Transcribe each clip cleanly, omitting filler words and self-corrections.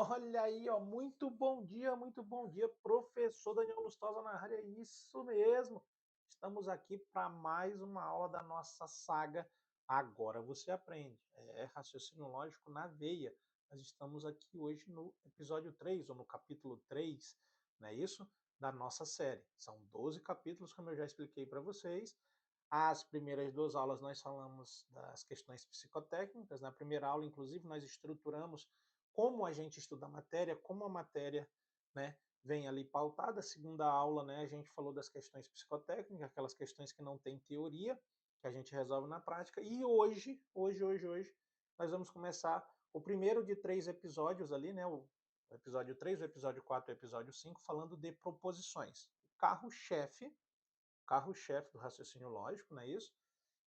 Olha aí, ó, muito bom dia, professor Daniel Lustosa na área, isso mesmo. Estamos aqui para mais uma aula da nossa saga Agora Você Aprende. É raciocínio lógico na veia. Nós estamos aqui hoje no episódio 3 ou no capítulo 3, não é isso? Da nossa série. São 12 capítulos, como eu já expliquei para vocês. As primeiras duas aulas nós falamos das questões psicotécnicas. Na primeira aula, inclusive, nós estruturamos como a gente estuda a matéria, como a matéria, né, vem ali pautada. A segunda aula, né, a gente falou das questões psicotécnicas, aquelas questões que não têm teoria, que a gente resolve na prática. E hoje, nós vamos começar o primeiro de 3 episódios ali, né, o episódio 3, o episódio 4 e o episódio 5, falando de proposições. O carro-chefe do raciocínio lógico, não é isso?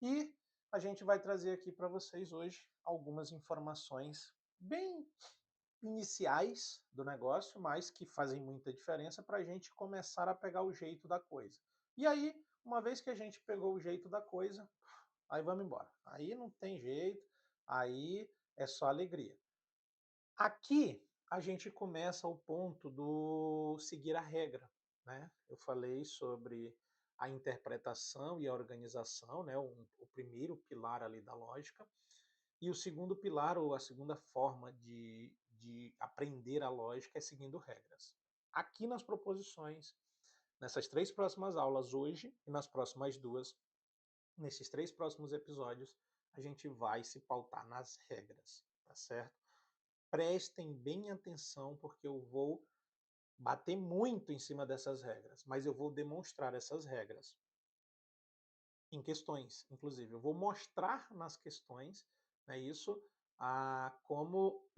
E a gente vai trazer aqui para vocês hoje algumas informações bem iniciais do negócio, mas que fazem muita diferença para a gente começar a pegar o jeito da coisa. E aí, uma vez que a gente pegou o jeito da coisa, aí vamos embora. Aí não tem jeito, aí é só alegria. Aqui a gente começa o ponto do seguir a regra, né? Eu falei sobre a interpretação e a organização, né? O primeiro pilar ali da lógica. E o segundo pilar, ou a segunda forma de aprender a lógica é seguindo regras. Aqui nas proposições, nessas 3 próximas aulas hoje e nas próximas 2, nesses 3 próximos episódios, a gente vai se pautar nas regras, tá certo? Prestem bem atenção, porque eu vou bater muito em cima dessas regras, mas eu vou demonstrar essas regras em questões, inclusive. Eu vou mostrar nas questões, né, isso, como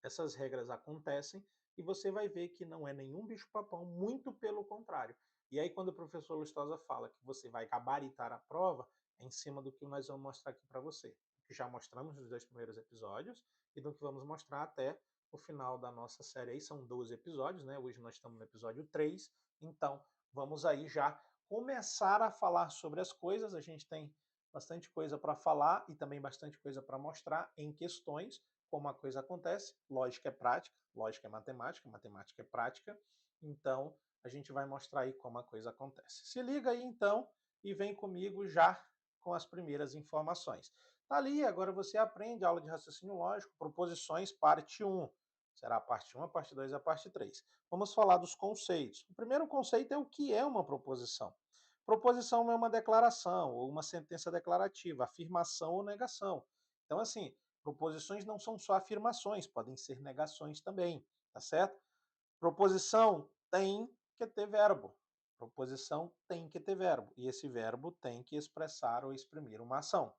essas regras acontecem, e você vai ver que não é nenhum bicho-papão, muito pelo contrário. E aí, quando o professor Lustosa fala que você vai gabaritar a prova, é em cima do que nós vamos mostrar aqui para você. Que já mostramos nos 2 primeiros episódios, e do que vamos mostrar até o final da nossa série aí. São 12 episódios, né? Hoje nós estamos no episódio 3, então vamos aí já começar a falar sobre as coisas. A gente tem bastante coisa para falar e também bastante coisa para mostrar em questões, como a coisa acontece. Lógica é prática, lógica é matemática, matemática é prática. Então, a gente vai mostrar aí como a coisa acontece. Se liga aí então e vem comigo já com as primeiras informações. Tá ali, agora você aprende aula de raciocínio lógico, proposições, parte 1. Será a parte 1, a parte 2 e a parte 3. Vamos falar dos conceitos. O primeiro conceito é o que é uma proposição. Proposição é uma declaração ou uma sentença declarativa, afirmação ou negação. Então, assim, proposições não são só afirmações, podem ser negações também, tá certo? Proposição tem que ter verbo. Proposição tem que ter verbo. E esse verbo tem que expressar ou exprimir uma ação.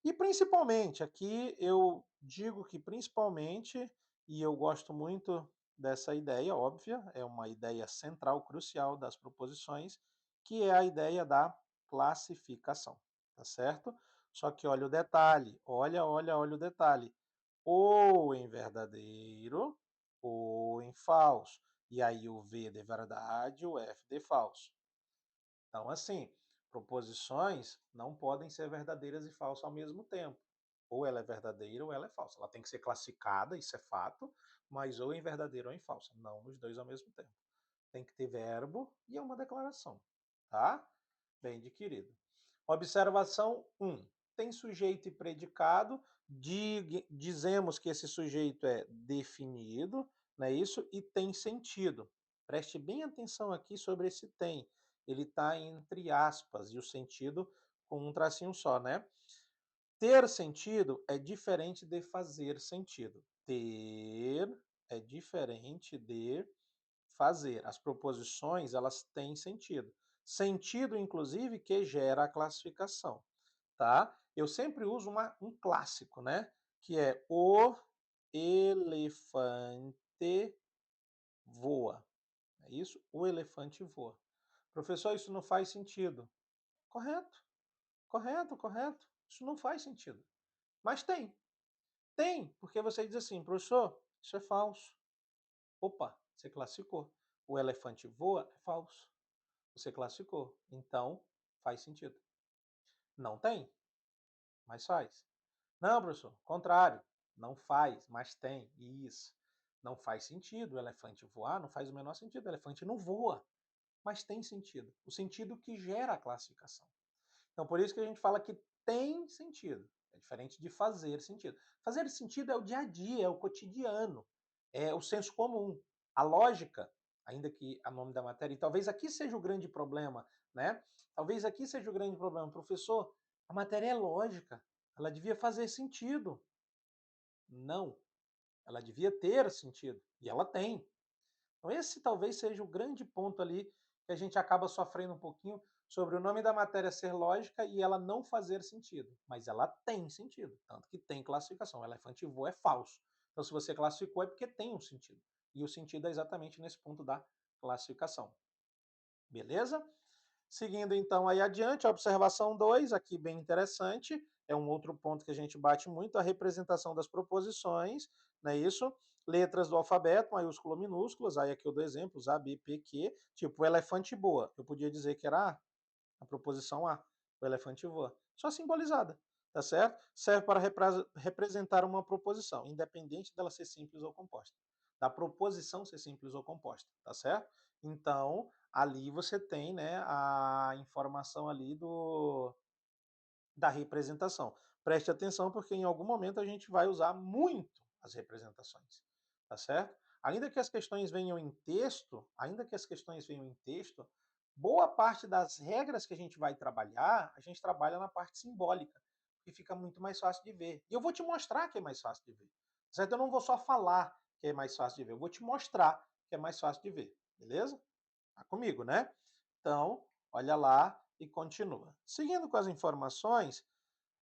E principalmente, aqui eu digo que principalmente, e eu gosto muito dessa ideia óbvia, é uma ideia central, crucial das proposições, que é a ideia da classificação, tá certo? Só que olha o detalhe, olha o detalhe. Ou em verdadeiro, ou em falso. E aí o V de verdade, o F de falso. Então, assim, proposições não podem ser verdadeiras e falsas ao mesmo tempo. Ou ela é verdadeira ou ela é falsa. Ela tem que ser classificada, isso é fato, mas ou em verdadeiro ou em falsa, não os dois ao mesmo tempo. Tem que ter verbo e é uma declaração, tá? Bem de querido. Observação 1. Tem sujeito e predicado, dizemos que esse sujeito é definido, não é isso? E tem sentido. Preste bem atenção aqui sobre esse tem. Ele está entre aspas e o sentido com um tracinho só, né? Ter sentido é diferente de fazer sentido. Ter é diferente de fazer. As proposições, elas têm sentido. Sentido, inclusive, que gera a classificação, tá? Eu sempre uso um clássico, né? Que é o elefante voa. É isso? O elefante voa. Professor, isso não faz sentido. Correto, correto. Isso não faz sentido. Mas tem. Tem, porque você diz assim, professor, isso é falso. Opa, você classificou. O elefante voa é falso. Você classificou. Então, faz sentido. Não tem, mas faz. Não, professor, contrário. Não faz, mas tem. Isso. Não faz sentido o elefante voar, não faz o menor sentido, o elefante não voa, mas tem sentido. O sentido que gera a classificação. Então, por isso que a gente fala que tem sentido. É diferente de fazer sentido. Fazer sentido é o dia a dia, é o cotidiano, é o senso comum, a lógica, ainda que a nome da matéria. E talvez aqui seja o grande problema, né? Talvez aqui seja o grande problema. Professor, a matéria é lógica, ela devia fazer sentido. Não, ela devia ter sentido. E ela tem. Então, esse talvez seja o grande ponto ali que a gente acaba sofrendo um pouquinho sobre o nome da matéria ser lógica e ela não fazer sentido. Mas ela tem sentido, tanto que tem classificação. O elefante voa é falso. Então, se você classificou, é porque tem um sentido. E o sentido é exatamente nesse ponto da classificação. Beleza? Seguindo então aí adiante, a observação 2, aqui bem interessante, é um outro ponto que a gente bate muito, a representação das proposições, não é isso? Letras do alfabeto, maiúsculo, minúsculas, aí aqui eu dou exemplos, A, B, P, Q, tipo elefante boa, eu podia dizer que era a proposição A, o elefante voa, só simbolizada, tá certo? Serve para representar uma proposição, independente dela ser simples ou composta, da proposição ser simples ou composta, tá certo? Então, ali você tem, né, a informação ali da representação. Preste atenção porque em algum momento a gente vai usar muito as representações, tá certo? Ainda que as questões venham em texto, boa parte das regras que a gente vai trabalhar, a gente trabalha na parte simbólica, que fica muito mais fácil de ver. E eu vou te mostrar que é mais fácil de ver, certo? Eu não vou só falar que é mais fácil de ver, eu vou te mostrar que é mais fácil de ver, beleza? Tá comigo, né? Então, olha lá e continua. Seguindo com as informações,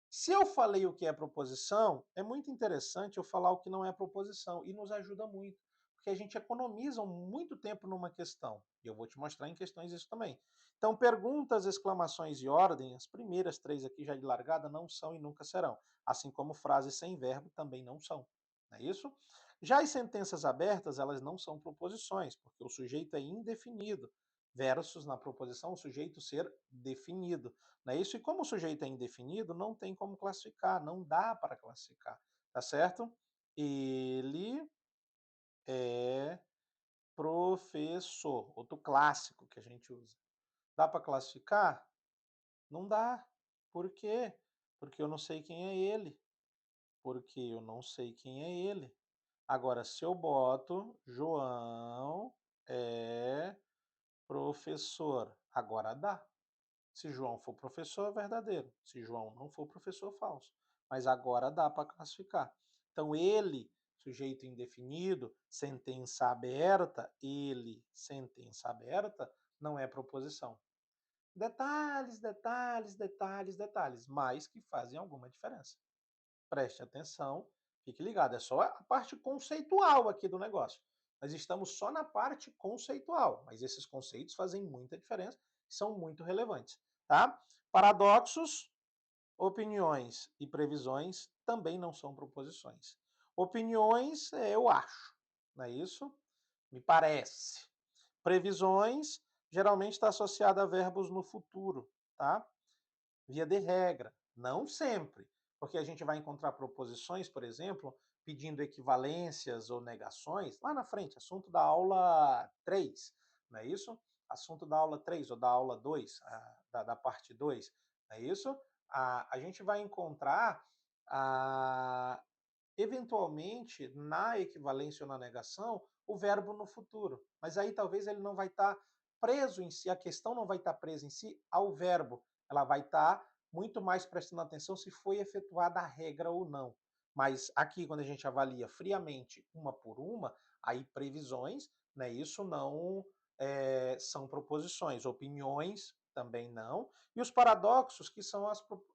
se eu falei o que é proposição, é muito interessante eu falar o que não é proposição e nos ajuda muito, porque a gente economiza muito tempo numa questão. E eu vou te mostrar em questões isso também. Então, perguntas, exclamações e ordem, as primeiras três aqui já de largada, não são e nunca serão. Assim como frases sem verbo também não são. Não é isso? Já as sentenças abertas, elas não são proposições, porque o sujeito é indefinido, versus na proposição o sujeito ser definido. Não é isso? E como o sujeito é indefinido, não tem como classificar, não dá para classificar, tá certo? Ele é professor, outro clássico que a gente usa. Dá para classificar? Não dá. Por quê? Porque eu não sei quem é ele. Porque eu não sei quem é ele. Agora, se eu boto João é professor, agora dá. Se João for professor, é verdadeiro. Se João não for professor, falso. Mas agora dá para classificar. Então, ele, sujeito indefinido, sentença aberta, ele, sentença aberta, não é proposição. Detalhes, detalhes, detalhes, detalhes, mas que fazem alguma diferença. Preste atenção, fique ligado. É só a parte conceitual aqui do negócio. Nós estamos só na parte conceitual, mas esses conceitos fazem muita diferença, são muito relevantes, tá? Paradoxos, opiniões e previsões também não são proposições. Opiniões, eu acho, não é isso? Me parece. Previsões, geralmente está associada a verbos no futuro, tá? Via de regra, não sempre, porque a gente vai encontrar proposições, por exemplo, pedindo equivalências ou negações lá na frente, assunto da aula 3, não é isso? Assunto da aula 3 ou da aula 2, da parte 2, não é isso? A gente vai encontrar, eventualmente, na equivalência ou na negação, o verbo no futuro, mas aí talvez ele não vai estar preso em si, a questão não vai estar presa em si ao verbo, ela vai estar muito mais prestando atenção se foi efetuada a regra ou não. Mas aqui, quando a gente avalia friamente uma por uma, aí previsões, né, isso não são proposições, opiniões também não, e os paradoxos, que são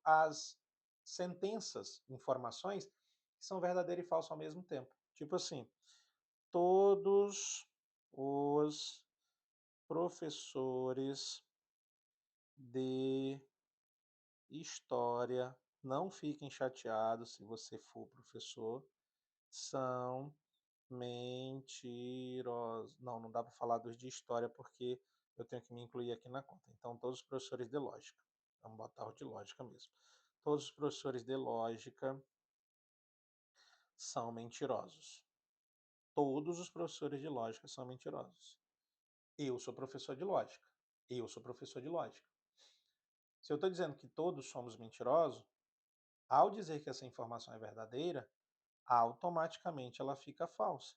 as sentenças, informações, que são verdadeiro e falso ao mesmo tempo. Tipo assim, todos os professores de história, não fiquem chateados se você for professor, são mentirosos. Não, não dá para falar dos de história porque eu tenho que me incluir aqui na conta. Então, todos os professores de lógica. Vamos botar o de lógica mesmo. Todos os professores de lógica são mentirosos. Todos os professores de lógica são mentirosos. Eu sou professor de lógica. Eu sou professor de lógica. Se eu estou dizendo que todos somos mentirosos, ao dizer que essa informação é verdadeira, automaticamente ela fica falsa.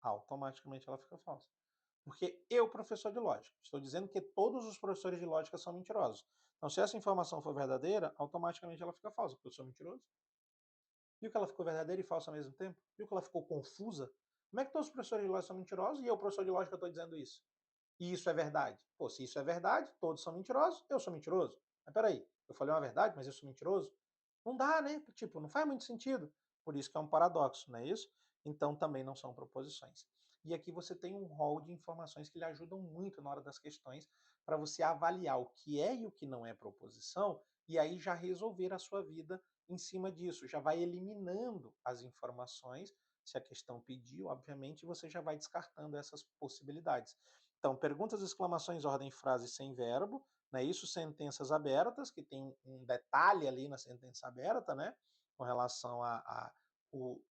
Automaticamente ela fica falsa. Porque eu, professor de lógica, estou dizendo que todos os professores de lógica são mentirosos. Então, se essa informação for verdadeira, automaticamente ela fica falsa, porque eu sou mentiroso. Viu que ela ficou verdadeira e falsa ao mesmo tempo? Viu que ela ficou confusa? Como é que todos os professores de lógica são mentirosos e eu, professor de lógica, estou dizendo isso? E isso é verdade? Pô, se isso é verdade, todos são mentirosos, eu sou mentiroso. Mas peraí, eu falei uma verdade, mas eu sou mentiroso? Não dá, né? Tipo, não faz muito sentido. Por isso que é um paradoxo, não é isso? Então também não são proposições. E aqui você tem um rol de informações que lhe ajudam muito na hora das questões para você avaliar o que é e o que não é proposição e aí já resolver a sua vida em cima disso. Já vai eliminando as informações, se a questão pediu, obviamente, você já vai descartando essas possibilidades. Então, perguntas, exclamações, ordem, frase sem verbo, né? Isso, sentenças abertas, que tem um detalhe ali na sentença aberta, né? Com relação a o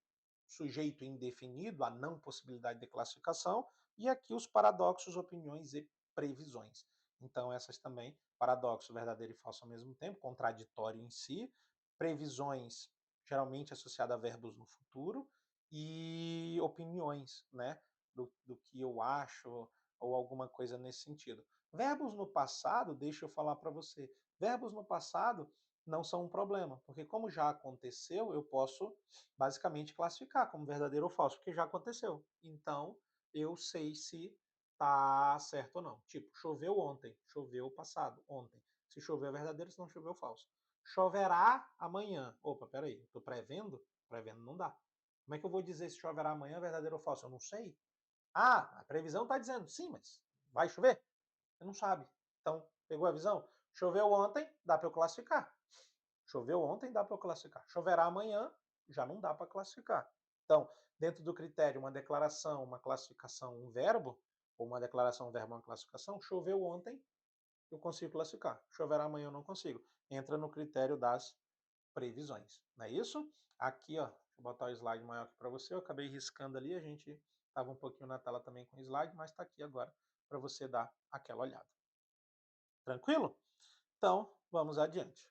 sujeito indefinido, a não possibilidade de classificação, e aqui os paradoxos, opiniões e previsões. Então, essas também, paradoxo, verdadeiro e falso ao mesmo tempo, contraditório em si, previsões geralmente associadas a verbos no futuro, e opiniões, né? Do que eu acho, ou alguma coisa nesse sentido. Verbos no passado, deixa eu falar para você, verbos no passado não são um problema, porque como já aconteceu, eu posso basicamente classificar como verdadeiro ou falso, porque já aconteceu. Então, eu sei se tá certo ou não. Tipo, choveu ontem, choveu passado, ontem. Se choveu é verdadeiro, se não choveu é falso. Choverá amanhã. Opa, peraí, tô prevendo? Prevendo não dá. Como é que eu vou dizer se choverá amanhã é verdadeiro ou falso? Eu não sei. Ah, a previsão está dizendo, sim, mas vai chover? Você não sabe. Então, pegou a visão? Choveu ontem, dá para eu classificar. Choveu ontem, dá para eu classificar. Choverá amanhã, já não dá para classificar. Então, dentro do critério, uma declaração, uma classificação, um verbo, ou uma declaração, um verbo, uma classificação, choveu ontem, eu consigo classificar. Choverá amanhã, eu não consigo. Entra no critério das previsões, não é isso? Aqui, ó, deixa eu botar o slide maior aqui para você, eu acabei riscando ali, a gente estava um pouquinho na tela também com o slide, mas está aqui agora para você dar aquela olhada. Tranquilo? Então, vamos adiante.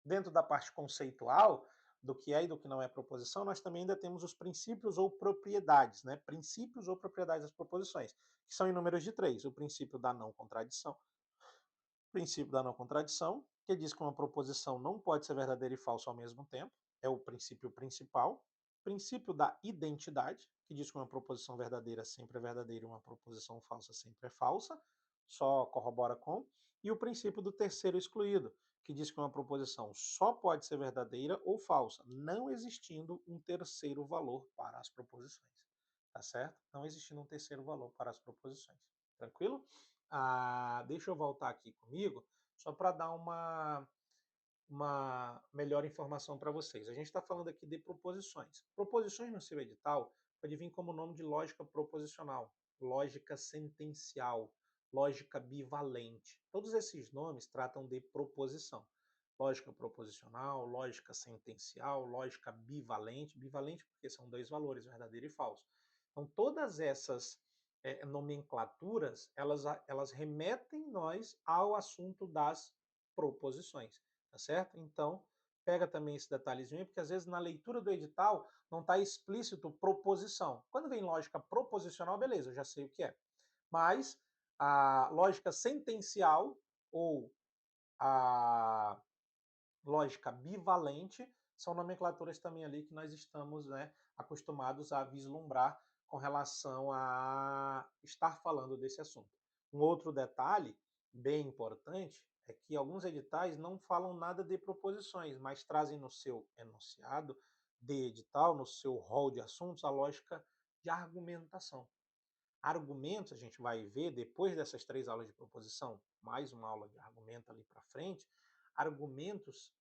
Dentro da parte conceitual, do que é e do que não é proposição, nós também ainda temos os princípios ou propriedades, né? Princípios ou propriedades das proposições, que são em números de três. O princípio da não contradição, princípio da não contradição, que diz que uma proposição não pode ser verdadeira e falsa ao mesmo tempo, é o princípio principal. Princípio da identidade, que diz que uma proposição verdadeira sempre é verdadeira e uma proposição falsa sempre é falsa, só corrobora com. E o princípio do terceiro excluído, que diz que uma proposição só pode ser verdadeira ou falsa, não existindo um terceiro valor para as proposições. Tá certo? Não existindo um terceiro valor para as proposições. Tranquilo? Deixa eu voltar aqui comigo, só para dar uma melhor informação para vocês. A gente está falando aqui de proposições. Proposições no seu edital pode vir como nome de lógica proposicional, lógica sentencial, lógica bivalente. Todos esses nomes tratam de proposição. Lógica proposicional, lógica sentencial, lógica bivalente. Bivalente porque são dois valores, verdadeiro e falso. Então, todas essas nomenclaturas, elas remetem nós ao assunto das proposições, tá certo? Então, pega também esse detalhezinho, porque às vezes na leitura do edital não está explícito proposição. Quando vem lógica proposicional, beleza, eu já sei o que é. Mas a lógica sentencial ou a lógica bivalente são nomenclaturas também ali que nós estamos, né, acostumados a vislumbrar com relação a estar falando desse assunto. Um outro detalhe bem importante é que alguns editais não falam nada de proposições, mas trazem no seu enunciado de edital, no seu rol de assuntos, a lógica de argumentação. Argumentos, a gente vai ver depois dessas 3 aulas de proposição, mais uma aula de argumento ali para frente, argumentos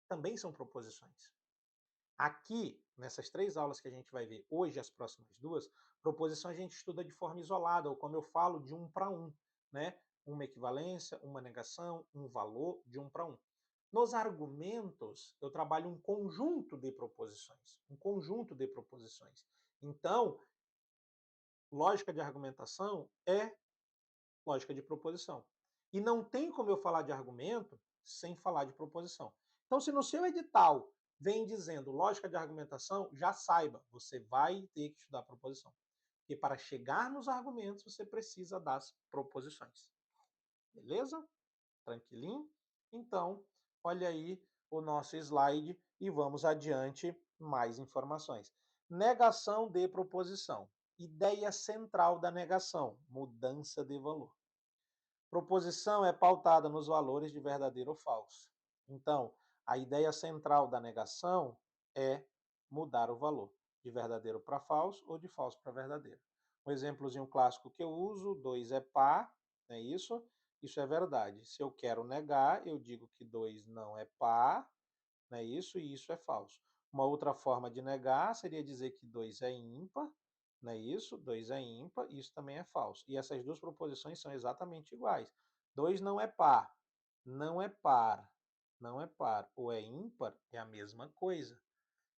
também são proposições. Aqui, nessas 3 aulas que a gente vai ver hoje, as próximas 2, proposição a gente estuda de forma isolada, ou como eu falo, de 1 para 1, né? Uma equivalência, uma negação, um valor de 1 para 1. Nos argumentos, eu trabalho um conjunto de proposições. Um conjunto de proposições. Então, Lógica de argumentação é lógica de proposição. E não tem como eu falar de argumento sem falar de proposição. Então, se no seu edital vem dizendo lógica de argumentação, já saiba, você vai ter que estudar proposição. E para chegar nos argumentos, você precisa das proposições. Beleza? Tranquilinho? Então, olha aí o nosso slide e vamos adiante mais informações. Negação de proposição. Ideia central da negação, mudança de valor. Proposição é pautada nos valores de verdadeiro ou falso. Então, a ideia central da negação é mudar o valor de verdadeiro para falso ou de falso para verdadeiro. Um exemplozinho clássico que eu uso, 2 é par, não é isso? Isso é verdade. Se eu quero negar, eu digo que 2 não é par, não é isso? E isso é falso. Uma outra forma de negar seria dizer que 2 é ímpar, não é isso? 2 é ímpar, isso também é falso. E essas duas proposições são exatamente iguais. 2 não é par, não é par, não é par. Ou é ímpar, é a mesma coisa.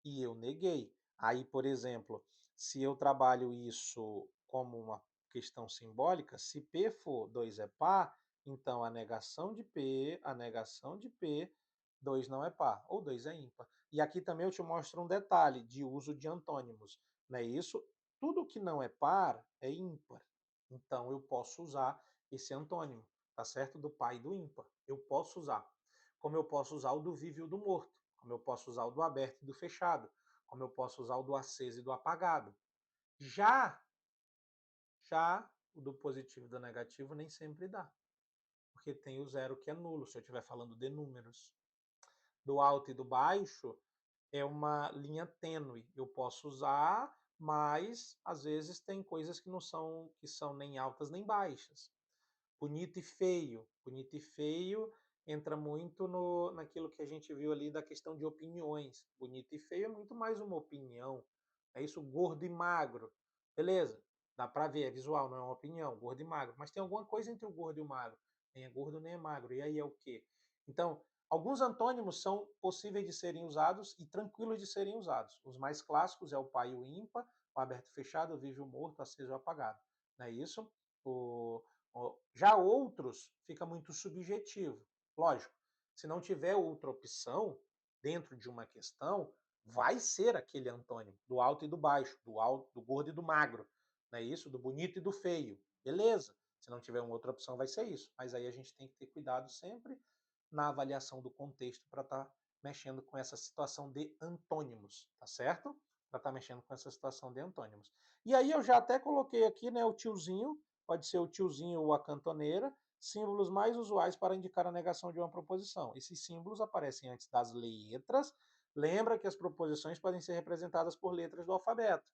E eu neguei. Aí, por exemplo, se eu trabalho isso como uma questão simbólica, se P for 2 é par, então a negação de P, 2 não é par, ou 2 é ímpar. E aqui também eu te mostro um detalhe de uso de antônimos, não é isso? Tudo que não é par é ímpar. Então eu posso usar esse antônimo, tá certo? Do par e do ímpar. Eu posso usar. Como eu posso usar o do vivo e o do morto, como eu posso usar o do aberto e do fechado, como eu posso usar o do aceso e do apagado. Já, já o do positivo e do negativo nem sempre dá, porque tem o zero que é nulo, se eu estiver falando de números. Do alto e do baixo é uma linha tênue, eu posso usar, mas às vezes tem coisas que são nem altas nem baixas. Bonito e feio. Bonito e feio entra muito naquilo que a gente viu ali da questão de opiniões. Bonito e feio é muito mais uma opinião. É isso, gordo e magro. Beleza, dá pra ver, é visual, não é uma opinião, gordo e magro. Mas tem alguma coisa entre o gordo e o magro. Nem é gordo nem é magro. E aí é o quê? Então, alguns antônimos são possíveis de serem usados e tranquilos de serem usados. Os mais clássicos é o par e o ímpar, o aberto e fechado, o vivo e o morto, o aceso e o apagado. Não é isso? O, já outros fica muito subjetivo. Lógico, se não tiver outra opção dentro de uma questão, vai ser aquele antônimo do alto e do baixo, do alto, do gordo e do magro, não é isso? Do bonito e do feio. Beleza. Se não tiver uma outra opção, vai ser isso. Mas aí a gente tem que ter cuidado sempre na avaliação do contexto para estar mexendo com essa situação de antônimos, tá certo? Para estar mexendo com essa situação de antônimos. E aí eu já até coloquei aqui, né, o tiozinho, pode ser o tiozinho ou a cantoneira, símbolos mais usuais para indicar a negação de uma proposição. Esses símbolos aparecem antes das letras. Lembra que as proposições podem ser representadas por letras do alfabeto.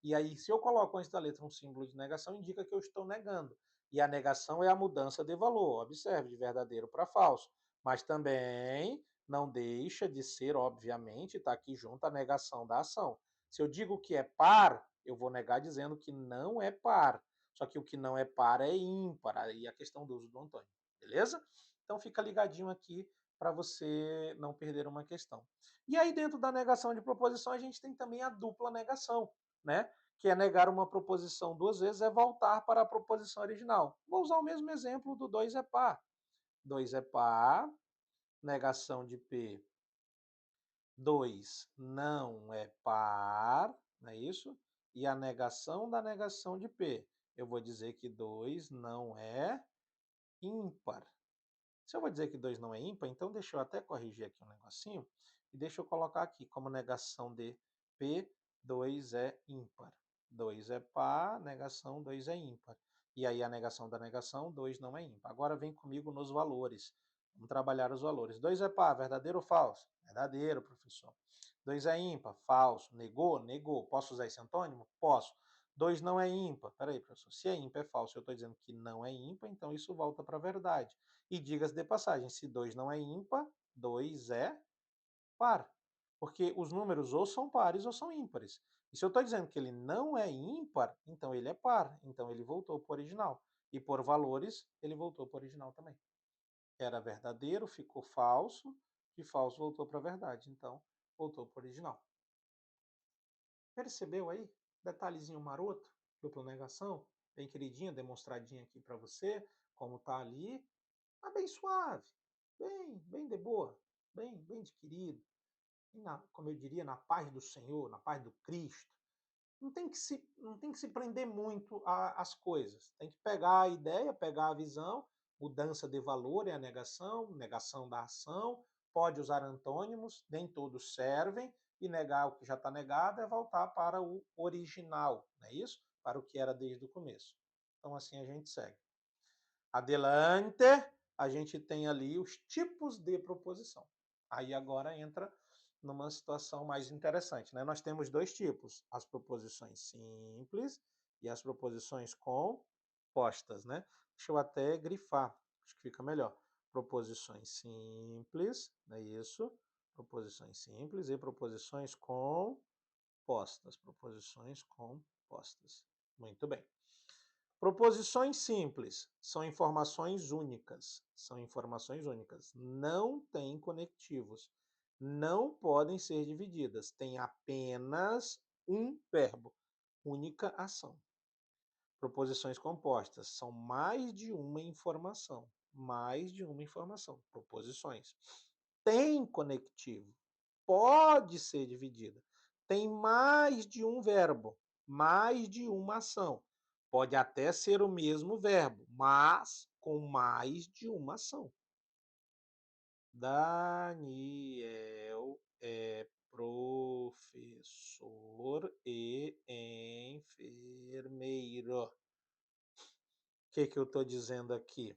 E aí, se eu coloco antes da letra um símbolo de negação, indica que eu estou negando. E a negação é a mudança de valor. Observe, de verdadeiro para falso. Mas também não deixa de ser, obviamente, está aqui junto a negação da ação. Se eu digo que é par, eu vou negar dizendo que não é par. Só que o que não é par é ímpar, aí a questão do uso do antônimo, beleza? Então fica ligadinho aqui para você não perder uma questão. E aí dentro da negação de proposição a gente tem também a dupla negação, né? Que é negar uma proposição duas vezes é voltar para a proposição original. Vou usar o mesmo exemplo do 2 é par. 2 é par, negação de P, 2 não é par, não é isso? E a negação da negação de P. Eu vou dizer que 2 não é ímpar. Se eu vou dizer que 2 não é ímpar, então deixa eu até corrigir aqui um negocinho e deixa eu colocar aqui como negação de P, 2 é ímpar. 2 é par, negação 2 é ímpar. E aí a negação da negação, 2 não é ímpar. Agora vem comigo nos valores. Vamos trabalhar os valores. 2 é par, verdadeiro ou falso? Verdadeiro, professor. 2 é ímpar, falso. Negou? Negou. Posso usar esse antônimo? Posso. 2 não é ímpar. Peraí, professor. Se é ímpar, é falso. Eu estou dizendo que não é ímpar, então isso volta para a verdade. E diga-se de passagem, se 2 não é ímpar, 2 é par. Porque os números ou são pares ou são ímpares. E se eu estou dizendo que ele não é ímpar, então ele é par. Então ele voltou para o original. E por valores, ele voltou para o original também. Era verdadeiro, ficou falso, e falso voltou para a verdade. Então, voltou para o original. Percebeu aí? Detalhezinho maroto? dupla negação, bem queridinha, demonstradinha aqui para você, como tá ali, mas bem suave, bem de boa, bem de querido, e como eu diria, na paz do Senhor, na paz do Cristo. Não tem que se prender muito às coisas. Tem que pegar a ideia, pegar a visão, mudança de valor é a negação, negação da ação, pode usar antônimos, nem todos servem, e negar o que já está negado é voltar para o original, não é isso? Para o que era desde o começo. Então assim a gente segue. Adelante, a gente tem ali os tipos de proposição. Aí agora entra numa situação mais interessante, né? Nós temos dois tipos, as proposições simples e as proposições compostas, né? Deixa eu até grifar, acho que fica melhor. Proposições simples, não é isso? Proposições simples e proposições compostas. Proposições compostas. Muito bem. Proposições simples são informações únicas. São informações únicas. Não têm conectivos. Não podem ser divididas. Tem apenas um verbo. Única ação. Proposições compostas são mais de uma informação. Mais de uma informação. Proposições. Tem conectivo. Pode ser dividida. Tem mais de um verbo. Mais de uma ação. Pode até ser o mesmo verbo, mas com mais de uma ação. Daniel é professor e enfermeiro. O que eu estou dizendo aqui?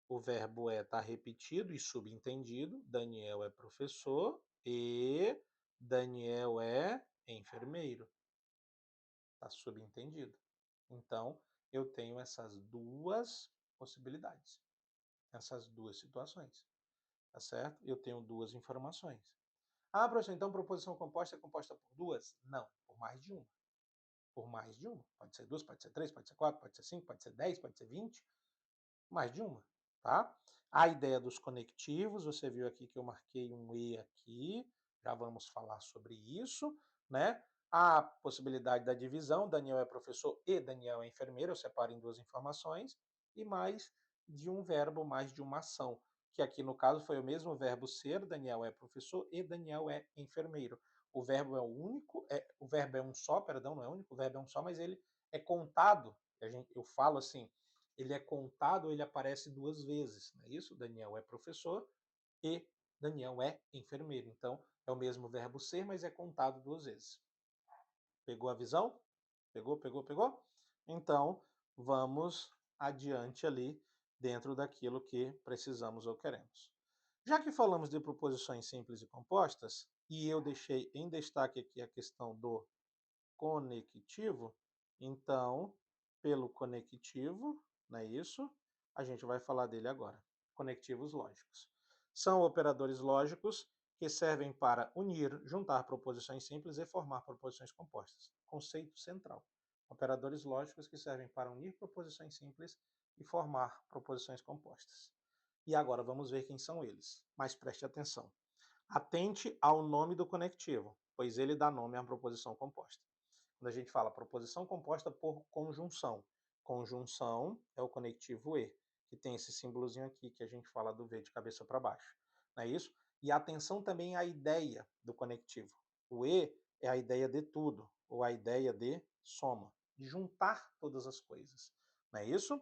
O verbo é está repetido e subentendido. Daniel é professor e Daniel é enfermeiro. Está subentendido. Então, eu tenho essas duas possibilidades, essas duas situações, tá certo? Eu tenho duas informações. Ah, professor, então proposição composta é composta por duas? Não, por mais de uma. Por mais de uma. Pode ser duas, pode ser três, pode ser quatro, pode ser cinco, pode ser 10, pode ser 20. Mais de uma, tá? A ideia dos conectivos, você viu aqui que eu marquei um E aqui, já vamos falar sobre isso, né? A possibilidade da divisão, Daniel é professor e Daniel é enfermeiro, eu separo em duas informações, e mais de um verbo, mais de uma ação, que aqui no caso foi o mesmo verbo ser, Daniel é professor e Daniel é enfermeiro. O verbo é o único, o verbo é um só, perdão, não é único, o verbo é um só, mas ele é contado, eu falo assim, ele é contado, ele aparece duas vezes, não é isso? Daniel é professor e Daniel é enfermeiro. Então, é o mesmo verbo ser, mas é contado duas vezes. Pegou a visão? Pegou? Então, vamos adiante ali dentro daquilo que precisamos ou queremos. Já que falamos de proposições simples e compostas, e eu deixei em destaque aqui a questão do conectivo, então, pelo conectivo, não é isso? A gente vai falar dele agora. Conectivos lógicos. São operadores lógicos que servem para unir, juntar proposições simples e formar proposições compostas. Conceito central. Operadores lógicos que servem para unir proposições simples e formar proposições compostas. E agora vamos ver quem são eles. Mas preste atenção. Atente ao nome do conectivo, pois ele dá nome à proposição composta. Quando a gente fala proposição composta por conjunção. Conjunção é o conectivo E, que tem esse símbolozinho aqui que a gente fala do V de cabeça para baixo. Não é isso? E atenção também à ideia do conectivo. O E é a ideia de tudo, ou a ideia de soma, de juntar todas as coisas. Não é isso?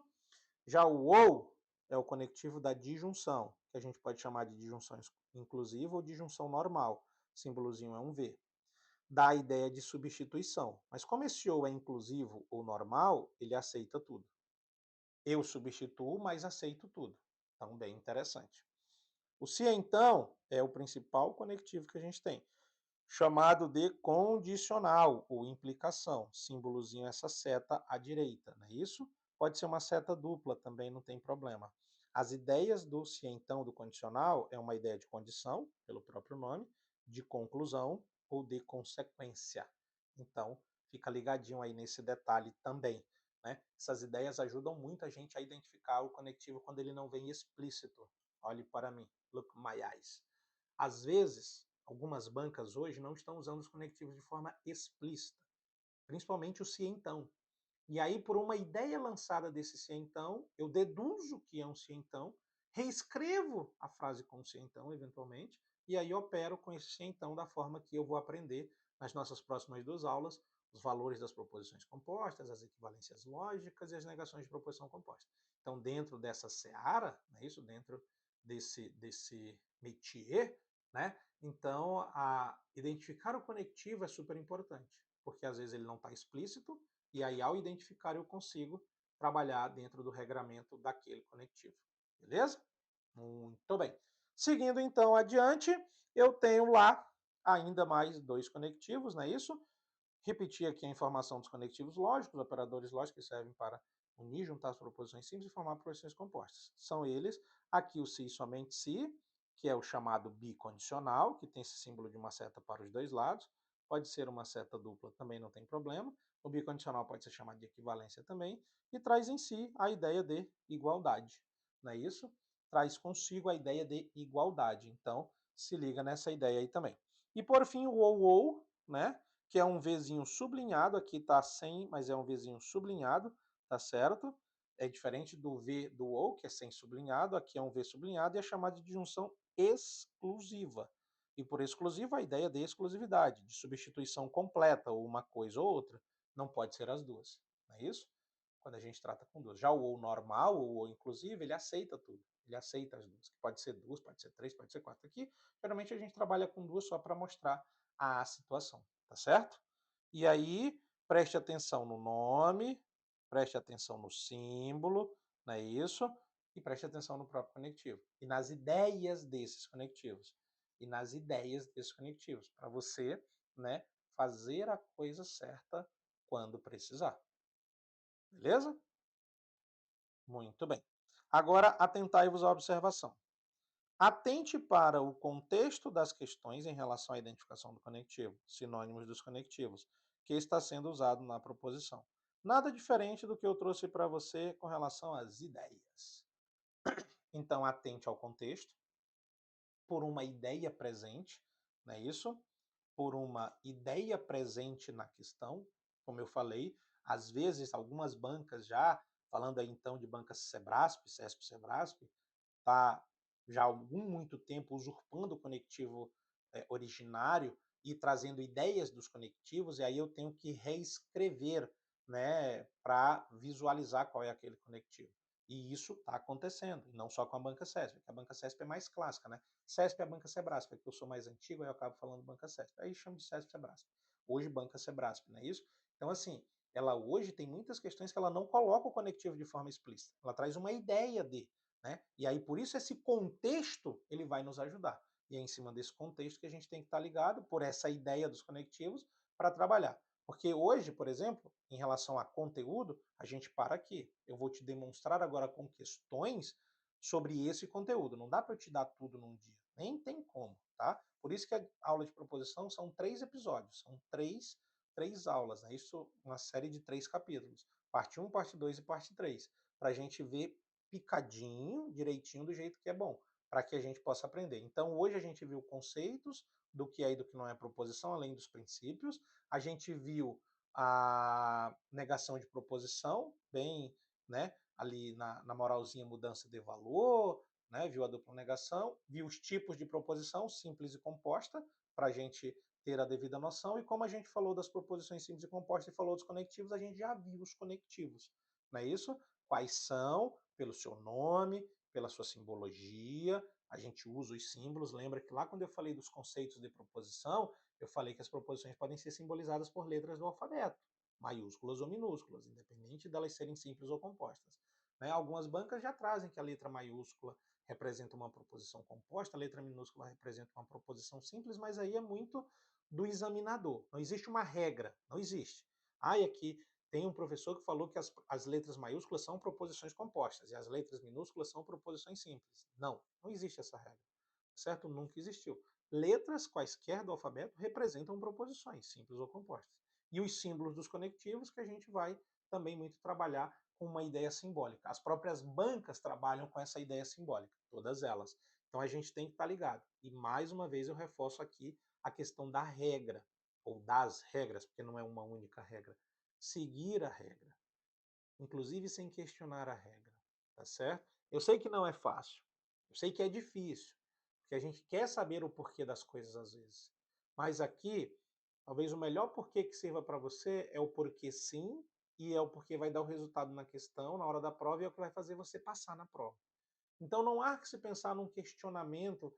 Já o OU é o conectivo da disjunção, que a gente pode chamar de disjunção inclusiva ou disjunção normal. O símbolozinho é um V. Dá a ideia de substituição. Mas como esse ou é inclusivo ou normal, ele aceita tudo. Eu substituo, mas aceito tudo. Então, bem interessante. O se então é o principal conectivo que a gente tem, chamado de condicional ou implicação. Símbolozinho essa seta à direita, não é isso? Pode ser uma seta dupla, também não tem problema. As ideias do se então do condicional é uma ideia de condição, pelo próprio nome, de conclusão ou de consequência. Então, fica ligadinho aí nesse detalhe também. Né? Essas ideias ajudam muito a gente a identificar o conectivo quando ele não vem explícito. Olhe para mim, look my eyes. Às vezes, algumas bancas hoje não estão usando os conectivos de forma explícita, principalmente o se então. E aí, por uma ideia lançada desse se então, eu deduzo que é um se então, reescrevo a frase com se então, eventualmente, e aí opero com esse se então da forma que eu vou aprender nas nossas próximas 2 aulas, os valores das proposições compostas, as equivalências lógicas e as negações de proposição composta. Então, dentro dessa seara, né, isso dentro desse métier, né, então identificar o conectivo é super importante, porque às vezes ele não está explícito, e aí, ao identificar, eu consigo trabalhar dentro do regramento daquele conectivo. Beleza? Muito bem. Seguindo, então, adiante, eu tenho lá ainda mais 2 conectivos, não é isso? Repetir aqui a informação dos conectivos lógicos, operadores lógicos que servem para unir, juntar as proposições simples e formar proposições compostas. São eles, aqui o se e somente se, que é o chamado bicondicional, que tem esse símbolo de uma seta para os 2 lados. Pode ser uma seta dupla, também não tem problema. O bicondicional pode ser chamado de equivalência também, e traz em si a ideia de igualdade, não é isso? Traz consigo a ideia de igualdade. Então, se liga nessa ideia aí também. E por fim, o ou, né? Que é um Vzinho sublinhado, aqui está sem, mas é um Vzinho sublinhado, tá certo? É diferente do V do ou, que é sem sublinhado, aqui é um V sublinhado e é chamado de disjunção exclusiva. E por exclusiva, a ideia de exclusividade, de substituição completa, ou uma coisa ou outra, não pode ser as duas, não é isso? Quando a gente trata com duas. Já o ou normal, ou o inclusivo, ele aceita tudo, ele aceita as duas, que pode ser 2, pode ser 3, pode ser 4. Aqui, geralmente a gente trabalha com 2 só para mostrar a situação, tá certo? E aí, preste atenção no nome, preste atenção no símbolo, não é isso? E preste atenção no próprio conectivo. E nas ideias desses conectivos. E nas ideias desses conectivos, para você, né, fazer a coisa certa quando precisar. Beleza? Muito bem. Agora, atentai-vos à observação. Atente para o contexto das questões em relação à identificação do conectivo, sinônimos dos conectivos, que está sendo usado na proposição. Nada diferente do que eu trouxe para você com relação às ideias. Então, atente ao contexto, por uma ideia presente, não é isso? Por uma ideia presente na questão, como eu falei, às vezes algumas bancas já, falando aí então de bancas Sebrasp, CESP Sebrasp, está já há muito tempo usurpando o conectivo originário e trazendo ideias dos conectivos, e aí eu tenho que reescrever, né, para visualizar qual é aquele conectivo. E isso está acontecendo, e não só com a banca CESP, porque a banca CESP é mais clássica, né? CESP é a banca Sebrasp, porque eu sou mais antigo, aí eu acabo falando banca CESP. Aí chamo de CESP Sebrasp. Hoje, banca Sebrasp, não é isso? Então, assim, ela hoje tem muitas questões que ela não coloca o conectivo de forma explícita. Ela traz uma ideia de, né? E aí, por isso, esse contexto ele vai nos ajudar. E é em cima desse contexto que a gente tem que estar ligado por essa ideia dos conectivos para trabalhar. Porque hoje, por exemplo, em relação a conteúdo, a gente para aqui. Eu vou te demonstrar agora com questões sobre esse conteúdo. Não dá para eu te dar tudo num dia. Nem tem como, tá? Por isso que a aula de proposição são 3 episódios, são três aulas, né? Isso uma série de 3 capítulos. Parte 1, parte 2 e parte 3. Para a gente ver picadinho, direitinho, do jeito que é bom, para que a gente possa aprender. Então, hoje a gente viu conceitos do que é e do que não é proposição, além dos princípios. A gente viu a negação de proposição, bem, né, ali na moralzinha mudança de valor, né, viu a dupla negação, viu os tipos de proposição, simples e composta, para a gente ter a devida noção, e como a gente falou das proposições simples e compostas e falou dos conectivos, a gente já viu os conectivos, não é isso? Quais são, pelo seu nome, pela sua simbologia, a gente usa os símbolos. Lembra que lá quando eu falei dos conceitos de proposição, eu falei que as proposições podem ser simbolizadas por letras do alfabeto, maiúsculas ou minúsculas, independente delas serem simples ou compostas. Né? Algumas bancas já trazem que a letra maiúscula representa uma proposição composta, a letra minúscula representa uma proposição simples, mas aí é muito do examinador. Não existe uma regra, não existe. Ah, e aqui tem um professor que falou que as letras maiúsculas são proposições compostas e as letras minúsculas são proposições simples. Não, não existe essa regra. Certo? Nunca existiu. Letras quaisquer do alfabeto representam proposições, simples ou compostas. E os símbolos dos conectivos que a gente vai também muito trabalhar com uma ideia simbólica. As próprias bancas trabalham com essa ideia simbólica, todas elas. Então a gente tem que estar ligado. E mais uma vez eu reforço aqui a questão da regra, ou das regras, porque não é uma única regra. Seguir a regra. inclusive sem questionar a regra, tá certo? Eu sei que não é fácil, eu sei que é difícil, porque a gente quer saber o porquê das coisas às vezes. Mas aqui, talvez o melhor porquê que sirva para você é o porquê sim, e é o porquê vai dar o resultado na questão, na hora da prova, e é o que vai fazer você passar na prova. Então não há que se pensar num questionamento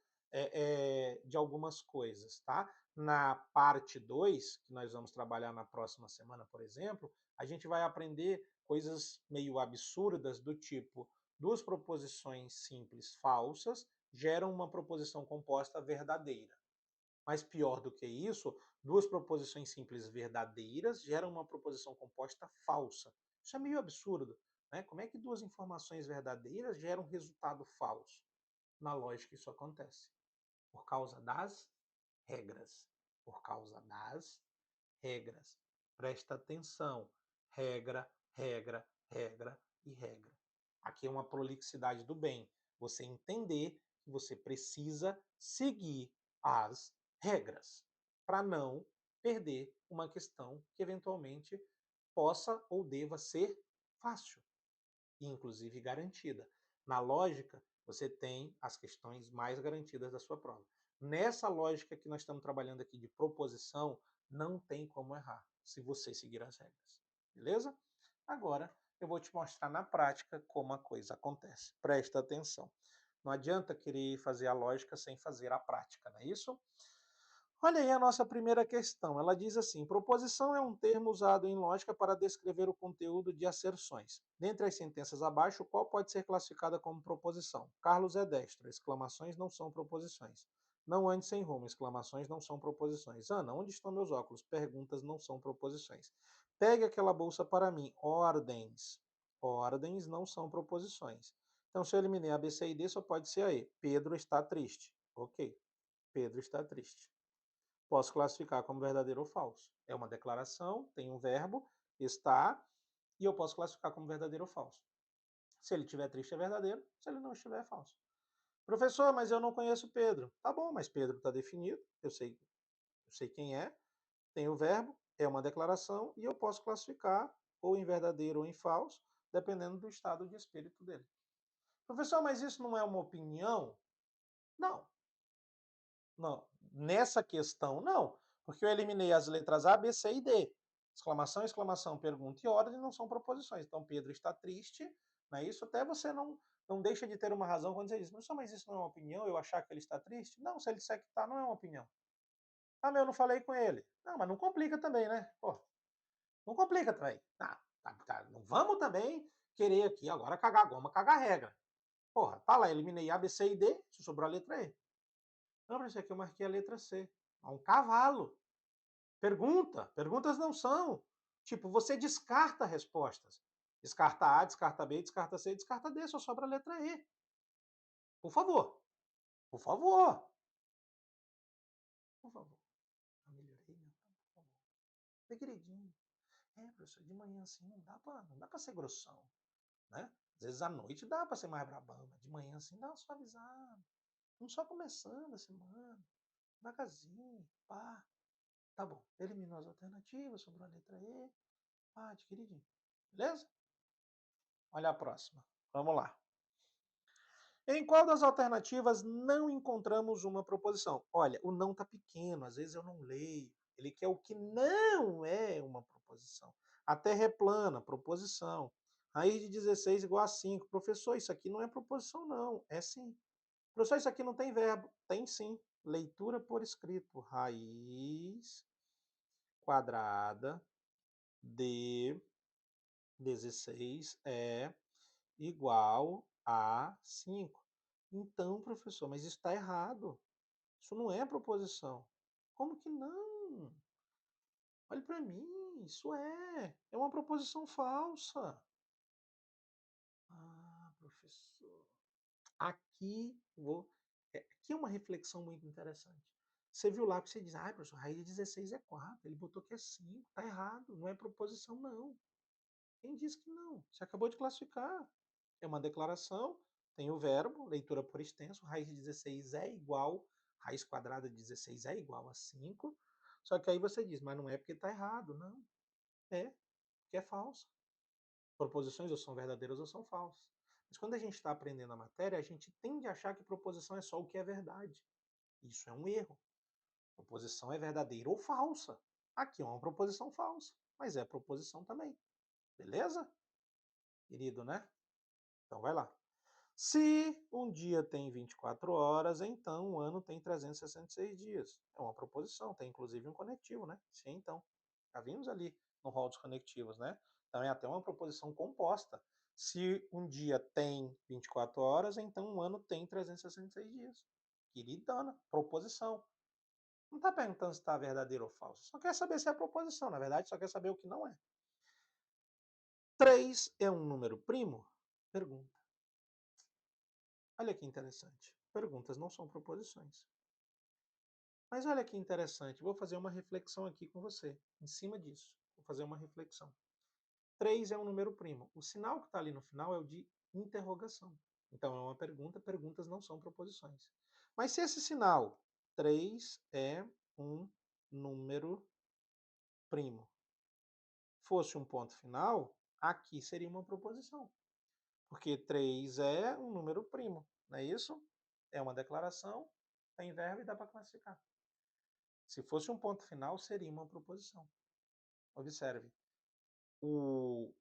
de algumas coisas, tá? Na parte 2, que nós vamos trabalhar na próxima semana, por exemplo, a gente vai aprender coisas meio absurdas do tipo duas proposições simples falsas geram uma proposição composta verdadeira. Mas pior do que isso, duas proposições simples verdadeiras geram uma proposição composta falsa. Isso é meio absurdo, né? Como é que duas informações verdadeiras geram um resultado falso? Na lógica, isso acontece por causa das regras. Por causa das regras. Presta atenção. Regra, regra, regra e regra. Aqui é uma prolixidade do bem. Você entender que você precisa seguir as regras para não perder uma questão que eventualmente possa ou deva ser fácil e inclusive garantida. Na lógica, você tem as questões mais garantidas da sua prova. Nessa lógica que nós estamos trabalhando aqui de proposição, não tem como errar, se você seguir as regras. Beleza? Agora, eu vou te mostrar na prática como a coisa acontece. Presta atenção. Não adianta querer fazer a lógica sem fazer a prática, não é isso? Olha aí a nossa primeira questão. Ela diz assim: proposição é um termo usado em lógica para descrever o conteúdo de asserções. Dentre as sentenças abaixo, qual pode ser classificada como proposição? Carlos é destro. Exclamações não são proposições. Não ande sem rumo. Exclamações não são proposições. Ana, onde estão meus óculos? Perguntas não são proposições. Pegue aquela bolsa para mim. Ordens. Ordens não são proposições. Então, se eu eliminei A, B, C e D, só pode ser a E. Pedro está triste. Ok. Pedro está triste. Posso classificar como verdadeiro ou falso. É uma declaração, tem um verbo, está, e eu posso classificar como verdadeiro ou falso. Se ele estiver triste, é verdadeiro. Se ele não estiver, é falso. Professor, mas eu não conheço Pedro. Tá bom, mas Pedro está definido, eu sei quem é, tem o verbo, é uma declaração, e eu posso classificar ou em verdadeiro ou em falso, dependendo do estado de espírito dele. Professor, mas isso não é uma opinião? Não, não, nessa questão não, porque eu eliminei as letras A, B, C e D. Exclamação, exclamação, pergunta e ordem não são proposições. Então Pedro está triste, não é isso? Até você não deixa de ter uma razão quando você diz, mas isso não é uma opinião, eu achar que ele está triste? Não, se ele disser que está, não é uma opinião. Ah, meu, eu não falei com ele. Não, mas não complica também, né? Pô, não complica também. Não vamos também querer aqui agora cagar goma, cagar regra. Porra, tá lá, eliminei A, B, C e D, só sobrou a letra E. Não, professor, aqui eu marquei a letra C. É um cavalo. Pergunta. Perguntas não são. Tipo, você descarta respostas. Descarta A, descarta B, descarta C, descarta D, só sobra a letra E. Por favor. Por favor. Por favor. Eu melhorei, meu. Por favor. Queridinho. É, professor, de manhã assim não dá pra ser grossão, né? Às vezes à noite dá pra ser mais brabão, mas de manhã assim dá uma suavizada. Não só começando a semana. Devagarzinho, pá. Tá bom. Eliminou as alternativas, sobrou a letra E. Pá, de queridinho. Beleza? Olha a próxima. Vamos lá. Em qual das alternativas não encontramos uma proposição? Olha, o não está pequeno, às vezes eu não leio. Ele quer o que não é uma proposição. A Terra é plana, proposição. Raiz de 16 igual a 5. Professor, isso aqui não é proposição, não. É sim. Professor, isso aqui não tem verbo. Tem sim. Leitura por escrito. Raiz quadrada de 16 é igual a 5. Então, professor, mas isso está errado. Isso não é proposição. Como que não? Olhe para mim, isso é uma proposição falsa. Ah, professor. Aqui vou. Aqui é uma reflexão muito interessante. Você viu lá que você diz, ah, professor, raiz de 16 é 4. Ele botou que é 5. Está errado. Não é proposição, não. Quem disse que não? Você acabou de classificar. É uma declaração, tem o verbo, leitura por extenso, raiz de 16 é igual, raiz quadrada de 16 é igual a 5. Só que aí você diz, mas não é porque está errado, não. É, porque é falso. Proposições ou são verdadeiras ou são falsas. Mas quando a gente está aprendendo a matéria, a gente tende a achar que proposição é só o que é verdade. Isso é um erro. Proposição é verdadeira ou falsa. Aqui é uma proposição falsa, mas é proposição também. Beleza? Querido, né? Então vai lá. Se um dia tem 24 horas, então um ano tem 366 dias. É uma proposição, tem inclusive um conectivo, né? Sim, então. Já vimos ali no rol dos conectivos, né? Então é até uma proposição composta. Se um dia tem 24 horas, então um ano tem 366 dias. Queridana, proposição. Não está perguntando se está verdadeiro ou falso. Só quer saber se é proposição. Na verdade, só quer saber o que não é. 3 é um número primo? Pergunta. Olha que interessante. Perguntas não são proposições. Mas olha que interessante. Vou fazer uma reflexão aqui com você. Em cima disso. Vou fazer uma reflexão. 3 é um número primo. O sinal que está ali no final é o de interrogação. Então é uma pergunta. Perguntas não são proposições. Mas se esse sinal 3 é um número primo fosse um ponto final, aqui seria uma proposição. Porque 3 é um número primo, não é isso? É uma declaração, tem verbo e dá para classificar. Se fosse um ponto final, seria uma proposição. Observe, o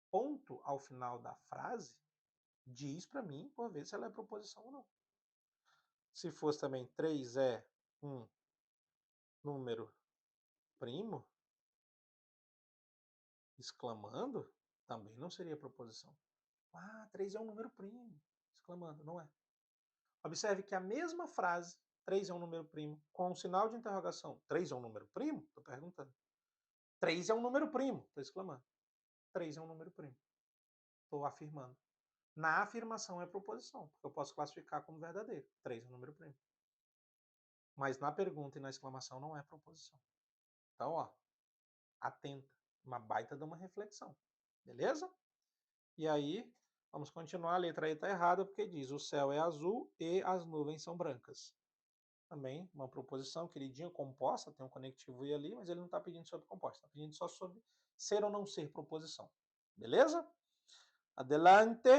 ponto ao final da frase diz para mim, por ver se ela é proposição ou não. Se fosse também 3 é um número primo, exclamando, também não seria proposição. Ah, 3 é um número primo, exclamando, não é. Observe que a mesma frase, 3 é um número primo, com um sinal de interrogação. 3 é um número primo? Estou perguntando. 3 é um número primo, estou exclamando. 3 é um número primo. Estou afirmando. Na afirmação é proposição, porque eu posso classificar como verdadeiro. 3 é um número primo. Mas na pergunta e na exclamação não é proposição. Então, ó, atenta. Uma baita de uma reflexão. Beleza? E aí, vamos continuar. A letra E está errada porque diz o céu é azul e as nuvens são brancas. Também uma proposição, queridinho, composta, tem um conectivo I ali, mas ele não está pedindo sobre composta, está pedindo só sobre ser ou não ser proposição. Beleza? Adelante.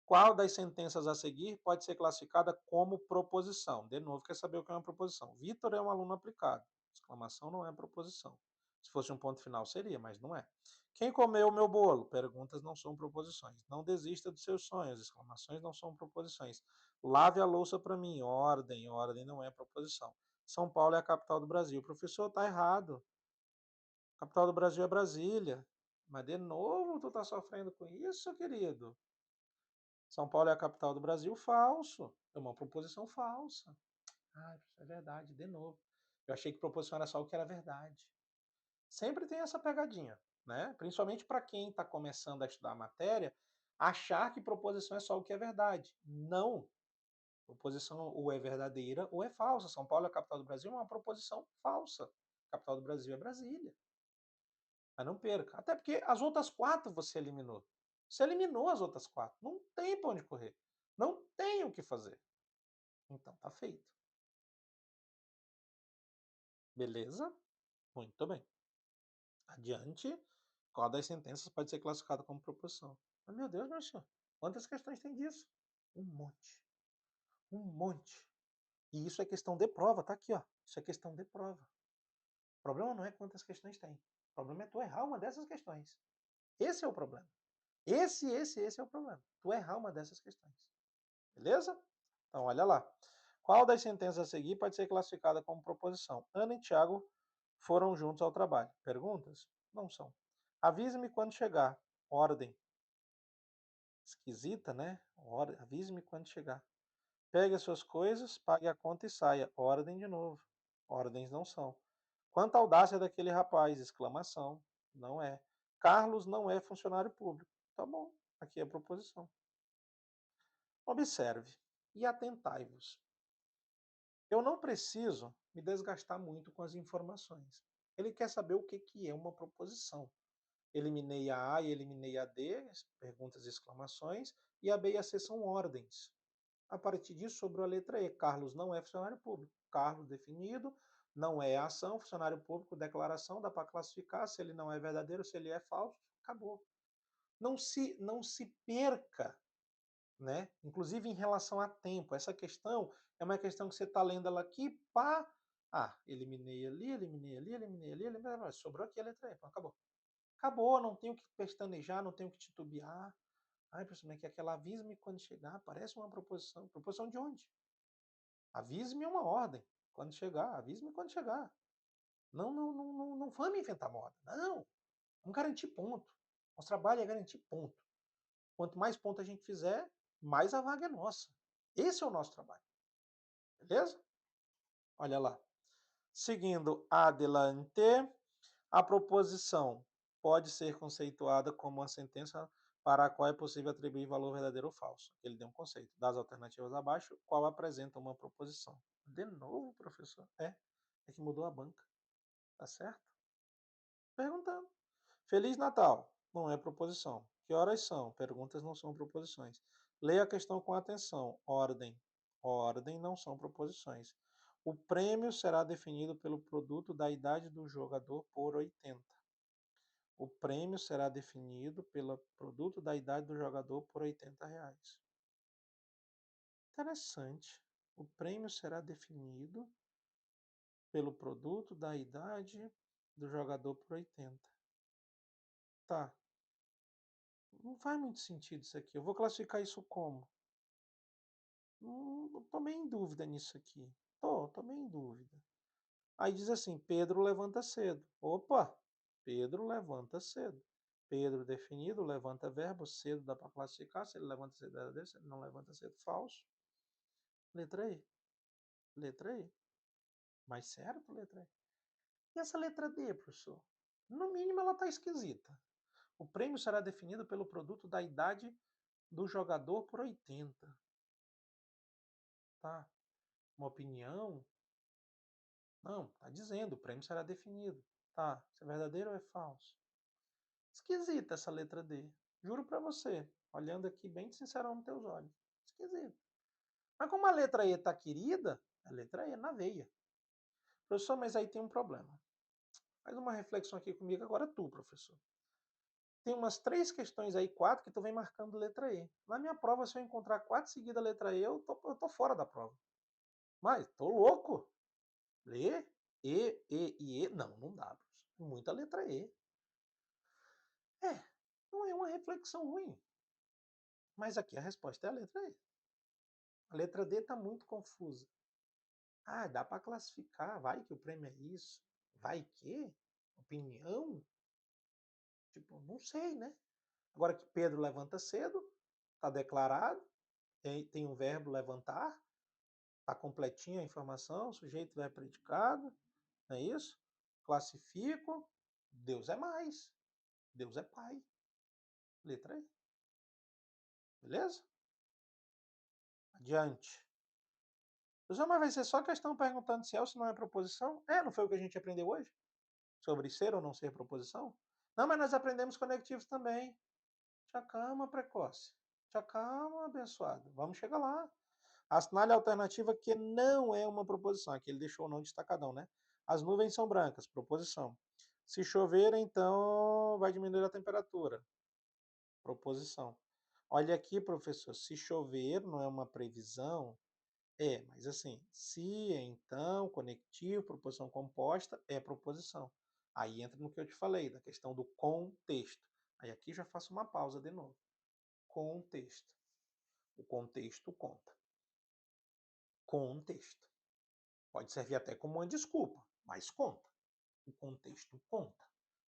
Qual das sentenças a seguir pode ser classificada como proposição? De novo, quer saber o que é uma proposição. Vitor é um aluno aplicado. Exclamação não é proposição. Se fosse um ponto final, seria, mas não é. Quem comeu o meu bolo? Perguntas não são proposições. Não desista dos seus sonhos. Exclamações não são proposições. Lave a louça para mim. Ordem. Ordem não é proposição. São Paulo é a capital do Brasil. Professor, está errado. A capital do Brasil é Brasília. Mas de novo, tu está sofrendo com isso, querido? São Paulo é a capital do Brasil? Falso. É uma proposição falsa. Ah, isso é verdade, de novo. Eu achei que proposição era só o que era verdade. Sempre tem essa pegadinha, né? Principalmente para quem está começando a estudar a matéria, achar que proposição é só o que é verdade. Não. Proposição ou é verdadeira ou é falsa. São Paulo é a capital do Brasil é uma proposição falsa. A capital do Brasil é Brasília. Mas não perca. Até porque as outras 4 você eliminou. Você eliminou as outras 4. Não tem para onde correr. Não tem o que fazer. Então tá feito. Beleza? Muito bem. Adiante. Qual das sentenças pode ser classificada como proposição? Mas, meu Deus, meu senhor, quantas questões tem disso? Um monte. Um monte. E isso é questão de prova, tá aqui, ó. Isso é questão de prova. O problema não é quantas questões tem. O problema é tu errar uma dessas questões. Esse é o problema. Esse é o problema. Tu errar uma dessas questões. Beleza? Então, olha lá. Qual das sentenças a seguir pode ser classificada como proposição? Ana e Tiago foram juntos ao trabalho. Perguntas? Não são. Avise-me quando chegar. Ordem. Esquisita, né? Avise-me quando chegar. Pegue as suas coisas, pague a conta e saia. Ordem de novo. Ordens não são. Quanta audácia daquele rapaz! Exclamação. Não é. Carlos não é funcionário público. Tá bom. Aqui é a proposição. Observe e atentai-vos. Eu não preciso me desgastar muito com as informações. Ele quer saber o que é uma proposição. Eliminei a A e eliminei a D, perguntas e exclamações, e a B e a C são ordens. A partir disso, sobre a letra E, Carlos não é funcionário público. Carlos definido, não é ação, funcionário público, declaração, dá para classificar se ele não é verdadeiro, se ele é falso, acabou. não se perca, né? Inclusive em relação a tempo. Essa questão é uma questão que você está lendo ela aqui, pá, eliminei ali, eliminei ali, eliminei ali, eliminei ali, sobrou aqui a letra E, pronto, acabou. Acabou, não tenho que pestanejar, não tenho que titubear. Ai, professor, mas é que aquela avise-me quando chegar, parece uma proposição. Proposição de onde? Avise-me uma ordem. Quando chegar, avise-me quando chegar. Não vamos inventar moda. Não. Vamos garantir ponto. Nosso trabalho é garantir ponto. Quanto mais ponto a gente fizer, mais a vaga é nossa. Esse é o nosso trabalho. Beleza? Olha lá. Seguindo adelante, a proposição pode ser conceituada como uma sentença para a qual é possível atribuir valor verdadeiro ou falso. Ele deu um conceito. Das alternativas abaixo, qual apresenta uma proposição? De novo, professor? É que mudou a banca. Tá certo? Perguntando. Feliz Natal. Não é proposição. Que horas são? Perguntas não são proposições. Leia a questão com atenção. Ordem. Ordem não são proposições. O prêmio será definido pelo produto da idade do jogador por 80. O prêmio será definido pelo produto da idade do jogador por R$ 80. Interessante. O prêmio será definido pelo produto da idade do jogador por 80. Tá. Não faz muito sentido isso aqui. Eu vou classificar isso como? Tô meio em dúvida nisso aqui. Tô meio em dúvida. Aí diz assim, Pedro levanta cedo. Opa! Pedro levanta cedo. Pedro definido, levanta verbo, cedo dá para classificar. Se ele levanta cedo, é verdadeiro. Se ele não levanta cedo, falso. Letra E. Letra E. Mais certo, letra E. E essa letra D, professor? No mínimo ela está esquisita. O prêmio será definido pelo produto da idade do jogador por 80. Tá? Uma opinião? Não, tá dizendo, o prêmio será definido. Tá, se é verdadeiro ou é falso? Esquisita essa letra D. Juro pra você, olhando aqui bem sincerão nos teus olhos. Esquisito. Mas como a letra E tá querida, a letra E na veia. Professor, mas aí tem um problema. Faz uma reflexão aqui comigo agora tu, professor. Tem umas 3 questões aí, 4, que tu vem marcando letra E. Na minha prova, se eu encontrar 4 seguidas letra E, eu tô fora da prova. Mas, tô louco. Lê, E. Não dá, professor. Muita letra E. Não é uma reflexão ruim. Mas aqui a resposta é a letra E. A letra D está muito confusa. Dá para classificar. Vai que o prêmio é isso. Vai que? Opinião? Tipo, não sei, né? Agora que Pedro levanta cedo, está declarado, tem um verbo levantar, está completinha a informação, sujeito, verbo, predicado, não é isso? Classifico, Deus é mais, Deus é pai. Letra E. Beleza? Adiante. Professor, mas vai ser só questão perguntando se é ou se não é proposição? Não foi o que a gente aprendeu hoje? Sobre ser ou não ser proposição? Não, mas nós aprendemos conectivos também. Já calma, precoce. Já calma, abençoado. Vamos chegar lá. Assinale a alternativa que não é uma proposição. Aqui ele deixou o não destacadão, né? As nuvens são brancas, proposição. Se chover, então vai diminuir a temperatura. Proposição. Olha aqui, professor, se chover não é uma previsão, mas assim, se então, conectivo, proposição composta, é proposição. Aí entra no que eu te falei, da questão do contexto. Aí aqui já faço uma pausa de novo. Contexto. O contexto conta. Contexto. Pode servir até como uma desculpa, mas conta. O contexto conta.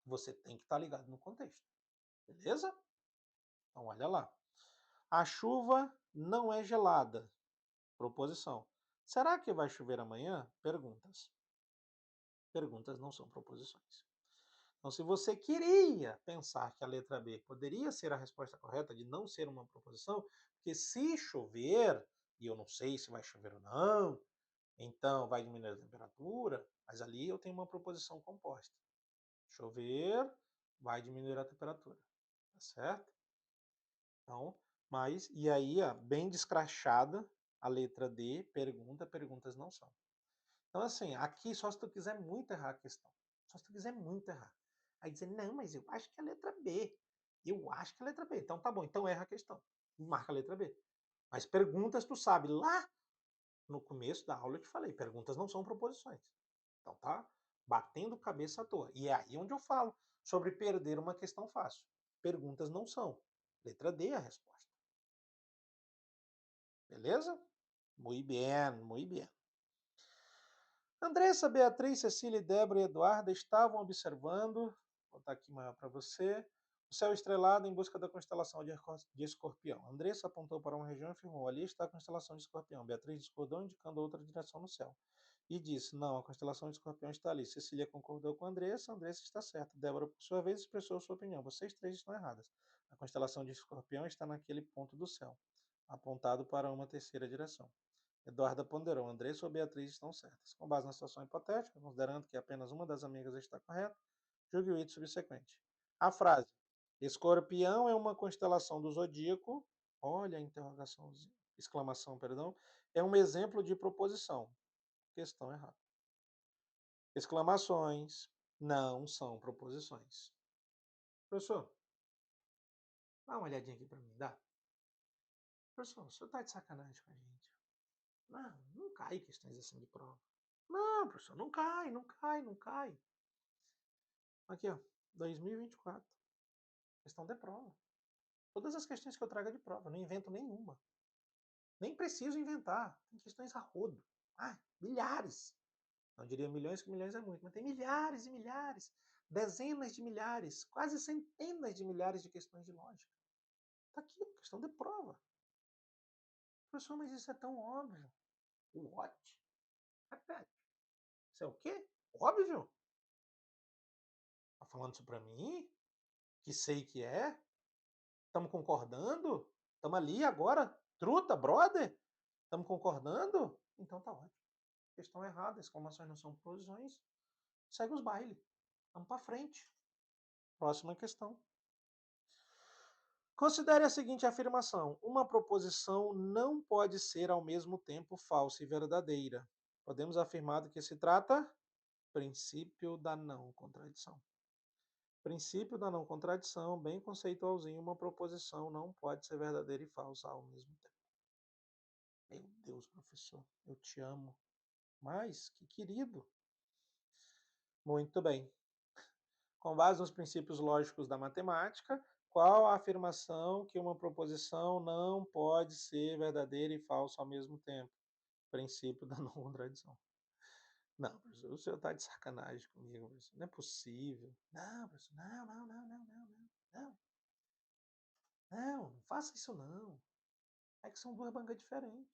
Você tem que estar ligado no contexto. Beleza? Então, olha lá. A chuva não é gelada. Proposição. Será que vai chover amanhã? Perguntas. Perguntas não são proposições. Então, se você queria pensar que a letra B poderia ser a resposta correta de não ser uma proposição, porque se chover, e eu não sei se vai chover ou não, então vai diminuir a temperatura, mas ali eu tenho uma proposição composta. Chover, vai diminuir a temperatura. Tá certo? Então, e aí, bem descrachada, a letra D, perguntas não são. Então, assim, aqui só se tu quiser muito errar a questão. Só se tu quiser muito errar. Aí dizer, não, mas eu acho que é a letra B. Eu acho que é a letra B. Então tá bom, então erra a questão. Marca a letra B. Mas perguntas tu sabe. Lá no começo da aula eu te falei, perguntas não são proposições. Então tá batendo cabeça à toa. E é aí onde eu falo sobre perder uma questão fácil. Perguntas não são. Letra D é a resposta. Beleza? Muito bem, muito bem. Andressa, Beatriz, Cecília, Débora e Eduarda estavam observando, vou botar aqui maior para você, o céu estrelado em busca da constelação de Escorpião. Andressa apontou para uma região e afirmou: ali está a constelação de Escorpião. Beatriz discordou, indicando outra direção no céu. E disse: não, a constelação de Escorpião está ali. Cecília concordou com Andressa, Andressa está certa. Débora, por sua vez, expressou sua opinião. Vocês três estão erradas. A constelação de Escorpião está naquele ponto do céu, apontado para uma terceira direção. Eduarda ponderou: Andressa ou Beatriz estão certas. Com base na situação hipotética, considerando que apenas uma das amigas está correta, julgue o item subsequente. A frase: Escorpião é uma constelação do zodíaco. Olha a interrogação, exclamação, perdão. É um exemplo de proposição. Questão errada. Exclamações não são proposições. Professor, dá uma olhadinha aqui para mim, dá? Professor, o senhor está de sacanagem com a gente. Não, não cai questões assim de prova. Não, professor, não cai, não cai, não cai. Aqui, ó, 2024. Questão de prova. Todas as questões que eu trago é de prova, não invento nenhuma. Nem preciso inventar. Tem questões a rodo. Ah, milhares. Não diria milhões, que milhões é muito, mas tem milhares e milhares, dezenas de milhares, quase centenas de milhares de questões de lógica. Está aqui, questão de prova. Professor, mas isso é tão óbvio. What? Repete. Isso é o quê? Óbvio? Tá falando isso para mim? Que sei que é? Estamos concordando? Estamos ali agora? Truta, brother? Estamos concordando? Então tá ótimo. Questão errada, exclamações não são proposições. Segue os bailes. Vamos para frente. Próxima questão. Considere a seguinte afirmação: uma proposição não pode ser ao mesmo tempo falsa e verdadeira. Podemos afirmar do que se trata? Princípio da não contradição. Princípio da não contradição, bem conceitualzinho, uma proposição não pode ser verdadeira e falsa ao mesmo tempo. Meu Deus, professor, eu te amo. Mas, que querido. Muito bem. Com base nos princípios lógicos da matemática, qual a afirmação que uma proposição não pode ser verdadeira e falsa ao mesmo tempo? Princípio da não contradição. Não, professor, o senhor está de sacanagem comigo, professor. Não é possível. Não, professor, não. Não, não faça isso não. É que são duas bancas diferentes.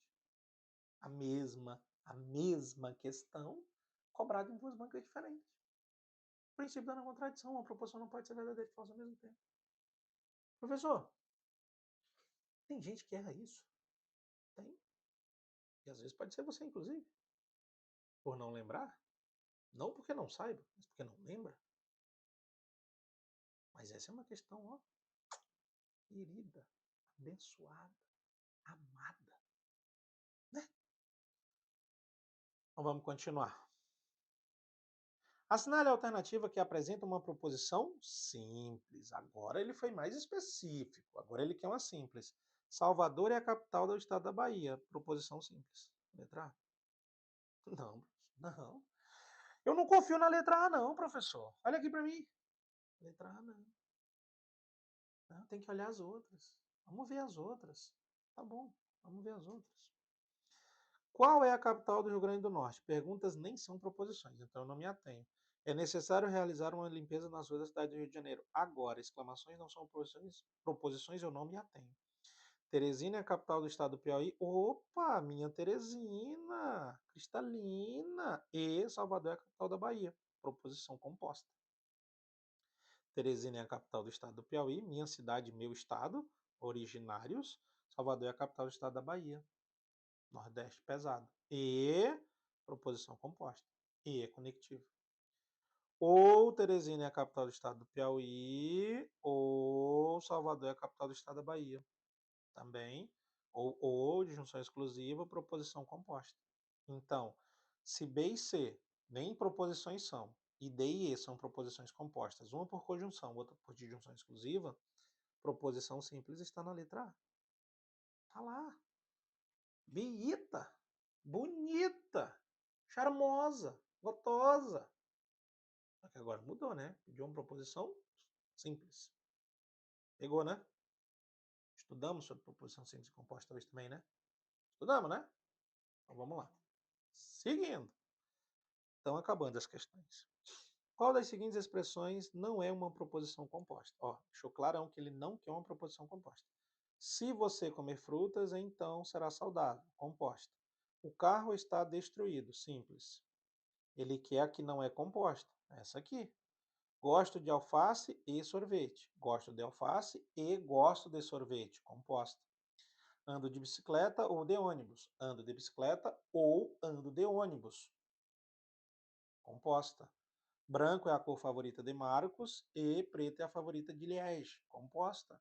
A mesma questão cobrada em duas bancas diferentes. O princípio da não contradição, uma proposição não pode ser verdadeira e falsa ao mesmo tempo. Professor, tem gente que erra isso. Tem. E às vezes pode ser você, inclusive. Por não lembrar. Não porque não saiba, mas porque não lembra. Mas essa é uma questão, ó, querida, abençoada, amada. Né? Então vamos continuar. Assinale a alternativa que apresenta uma proposição simples. Agora ele foi mais específico. Agora ele quer uma simples. Salvador é a capital do estado da Bahia. Proposição simples. Letra A? Não, não. Eu não confio na letra A, não, professor. Olha aqui para mim. Letra A, não. Não, tem que olhar as outras. Vamos ver as outras. Tá bom, vamos ver as outras. Qual é a capital do Rio Grande do Norte? Perguntas nem são proposições, então eu não me atenho. É necessário realizar uma limpeza nas ruas da cidade do Rio de Janeiro. Agora, exclamações não são proposições eu não me atenho. Teresina é a capital do estado do Piauí. Opa, minha Teresina, cristalina. E Salvador é a capital da Bahia. Proposição composta. Teresina é a capital do estado do Piauí, minha cidade, meu estado, originários. Salvador é a capital do estado da Bahia. Nordeste pesado. E proposição composta. E é conectivo. Ou Teresina é a capital do estado do Piauí, ou Salvador é a capital do estado da Bahia. Também. Ou de junção exclusiva, proposição composta. Então, se B e C nem proposições são, e D e E são proposições compostas, uma por conjunção, outra por disjunção exclusiva, Proposição simples está na letra A. Tá lá. Beita, bonita, charmosa, gotosa. Só que agora mudou, né? Pediu uma proposição simples. Pegou, né? Estudamos sobre proposição simples e composta hoje também, né? Estudamos, né? Então vamos lá. Seguindo. Estão acabando as questões. Qual das seguintes expressões não é uma proposição composta? Ó, deixou clarão que ele não quer uma proposição composta. Se você comer frutas, então será saudável. Composta. O carro está destruído. Simples. Ele quer a que não é composta. Essa aqui. Gosto de alface e sorvete. Gosto de alface e gosto de sorvete. Composta. Ando de bicicleta ou de ônibus. Ando de bicicleta ou ando de ônibus. Composta. Branco é a cor favorita de Marcos e preto é a favorita de Liege. Composta.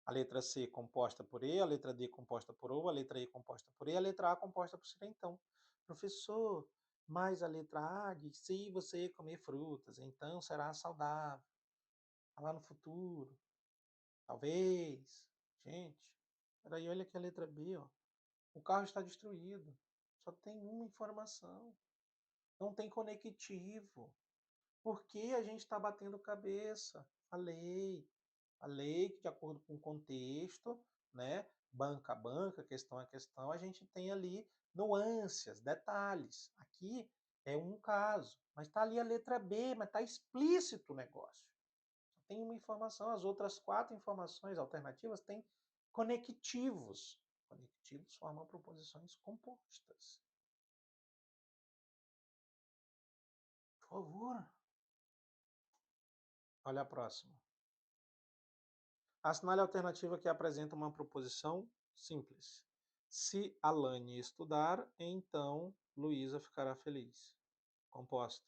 A letra C composta por E, a letra D composta por O, a letra E composta por E, a letra A composta por C. Então, professor, mas a letra A diz se você comer frutas, então será saudável. Lá no futuro, talvez. Gente, peraí, olha aqui a letra B, ó. O carro está destruído. Só tem uma informação. Não tem conectivo. Por que a gente está batendo cabeça? A lei que de acordo com o contexto, né, banca a banca, questão a questão, a gente tem ali nuances, detalhes. Aqui é um caso, mas está ali a letra B, mas está explícito o negócio. Só tem uma informação, as outras 4 informações alternativas têm conectivos. Conectivos formam proposições compostas. Por favor. Olha a próxima. Assinale a alternativa que apresenta uma proposição simples. Se Alane estudar, então Luísa ficará feliz. Composta.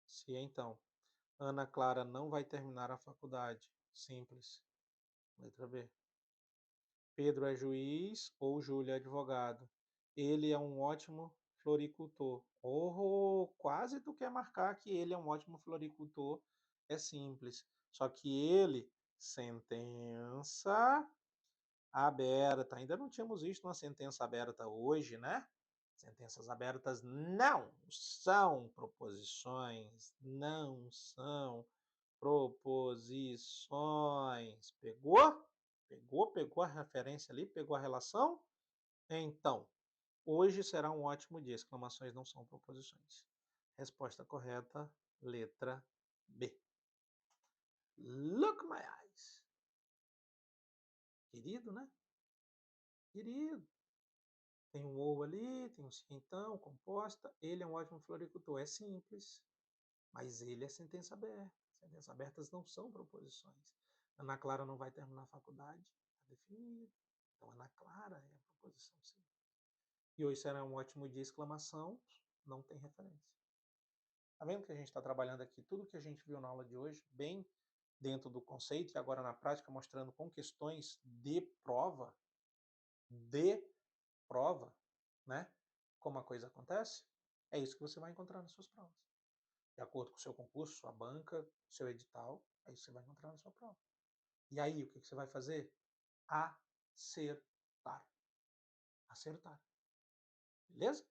Se então Ana Clara não vai terminar a faculdade. Simples. Letra B. Pedro é juiz ou Júlio é advogado. Ele é um ótimo floricultor. Oh, quase tu quer marcar que ele é um ótimo floricultor. É simples. Só que ele, sentença aberta. Ainda não tínhamos visto uma sentença aberta hoje, né? Sentenças abertas não são proposições, não são proposições. Pegou? Pegou a referência ali? Pegou a relação? Então, hoje será um ótimo dia. Exclamações não são proposições. Resposta correta, letra B. Look my eyes. Querido, né? Querido. Tem um ou ali, tem um se então, composta. Ele é um ótimo floricultor. É simples, mas ele é sentença aberta. Sentenças abertas não são proposições. Ana Clara não vai terminar a faculdade, está definido. Então, Ana Clara é a proposição sim. E hoje será um ótimo dia, exclamação, não tem referência. Tá vendo que a gente está trabalhando aqui tudo que a gente viu na aula de hoje, bem dentro do conceito, e agora na prática mostrando com questões de prova, né? Como a coisa acontece, é isso que você vai encontrar nas suas provas. De acordo com o seu concurso, sua banca, seu edital, é isso que você vai encontrar na sua prova. E aí, o que você vai fazer? Acertar. Acertar. Beleza?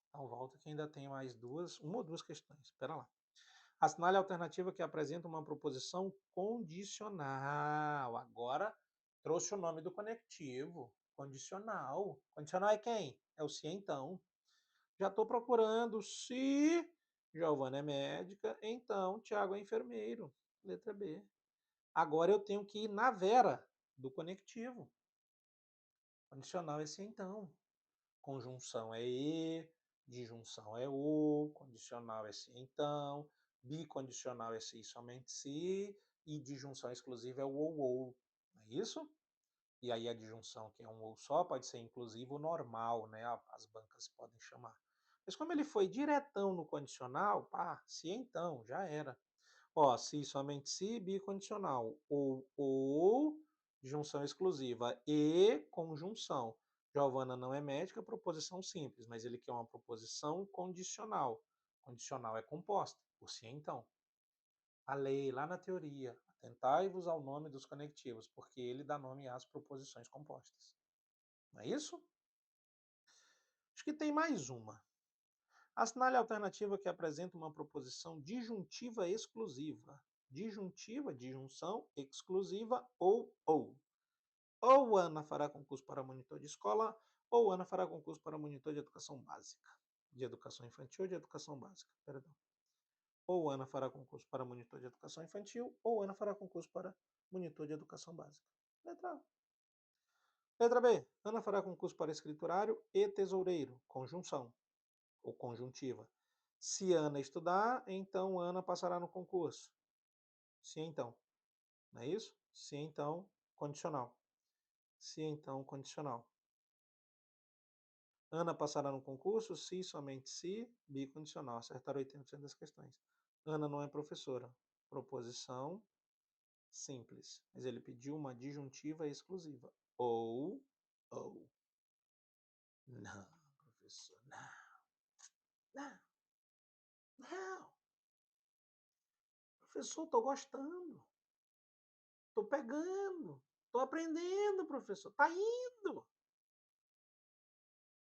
Então volta que ainda tem mais uma ou duas questões. Espera lá. Assinale a alternativa que apresenta uma proposição condicional. Agora trouxe o nome do conectivo. Condicional. Condicional é quem? É o se então. Já estou procurando se Giovana é médica, então Tiago é enfermeiro. Letra B. Agora eu tenho que ir na Vera do conectivo. Condicional é se então. Conjunção é e, disjunção é o, condicional é se então, bicondicional é se e somente se, e disjunção exclusiva é o ou. Não é isso? E aí a disjunção, que é um ou só, pode ser inclusivo normal, né? As bancas podem chamar. Mas como ele foi diretão no condicional, pá, se então, já era. Ó, se somente se, bicondicional. Ou, junção exclusiva. E, conjunção. Giovana não é médica, proposição simples, mas ele quer uma proposição condicional. Condicional é composta, por si então. A lei, lá na teoria, Atentai-vos ao nome dos conectivos, porque ele dá nome às proposições compostas. Não é isso? Acho que tem mais uma. Assinale a alternativa que apresenta uma proposição disjuntiva exclusiva. Disjuntiva, disjunção, exclusiva ou. Ou Ana fará concurso para monitor de escola, ou Ana fará concurso para monitor de educação básica. De educação infantil ou de educação básica, perdão. Ou Ana fará concurso para monitor de educação infantil, ou Ana fará concurso para monitor de educação básica. Letra A. Letra B. Ana fará concurso para escriturário e tesoureiro, conjunção ou conjuntiva. Se Ana estudar, então Ana passará no concurso. Se então. Não é isso? Se então, condicional. Se então, condicional. Ana passará no concurso se, somente se, bicondicional. Acertar 80% das questões. Ana não é professora. Proposição simples. Mas ele pediu uma disjuntiva exclusiva. Ou. Não, professor, não, não. Professor, estou gostando. Estou pegando. Estou aprendendo, professor. Está indo.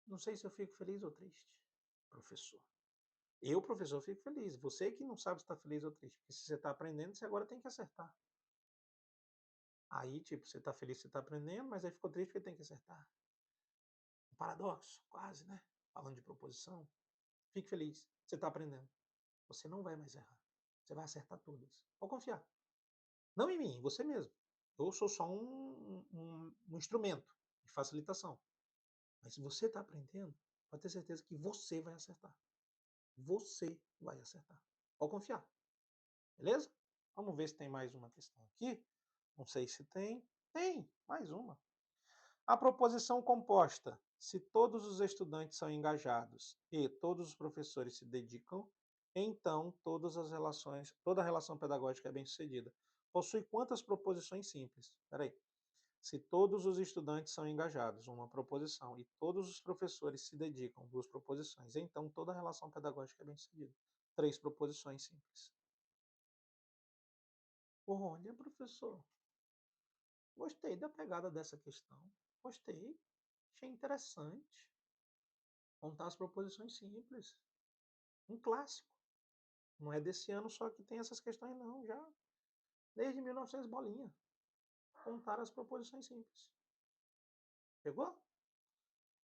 Não sei se eu fico feliz ou triste, professor. Eu, professor, fico feliz. Você que não sabe se está feliz ou triste. Porque se você está aprendendo, você agora tem que acertar. Aí, tipo, você está feliz, você está aprendendo, mas aí ficou triste porque tem que acertar. Um paradoxo, quase, né? Falando de proposição. Fique feliz. Você está aprendendo. Você não vai mais errar. Você vai acertar todas. Pode confiar. Não em mim, em você mesmo. Eu sou só um instrumento de facilitação. Mas se você está aprendendo, pode ter certeza que você vai acertar. Você vai acertar. Pode confiar. Beleza? Vamos ver se tem mais uma questão aqui. Não sei se tem. Tem, mais uma. A proposição composta, se todos os estudantes são engajados e todos os professores se dedicam, então toda a relação pedagógica é bem-sucedida. Possui quantas proposições simples? Espera aí. Se todos os estudantes são engajados, uma proposição, e todos os professores se dedicam, duas proposições, então toda a relação pedagógica é bem-sucedida. Três proposições simples. Olha, professor, gostei da pegada dessa questão. Gostei. Achei interessante. Contar as proposições simples. Um clássico. Não é desse ano só que tem essas questões, não. Já desde 1900 bolinha. Contar as proposições simples. Pegou?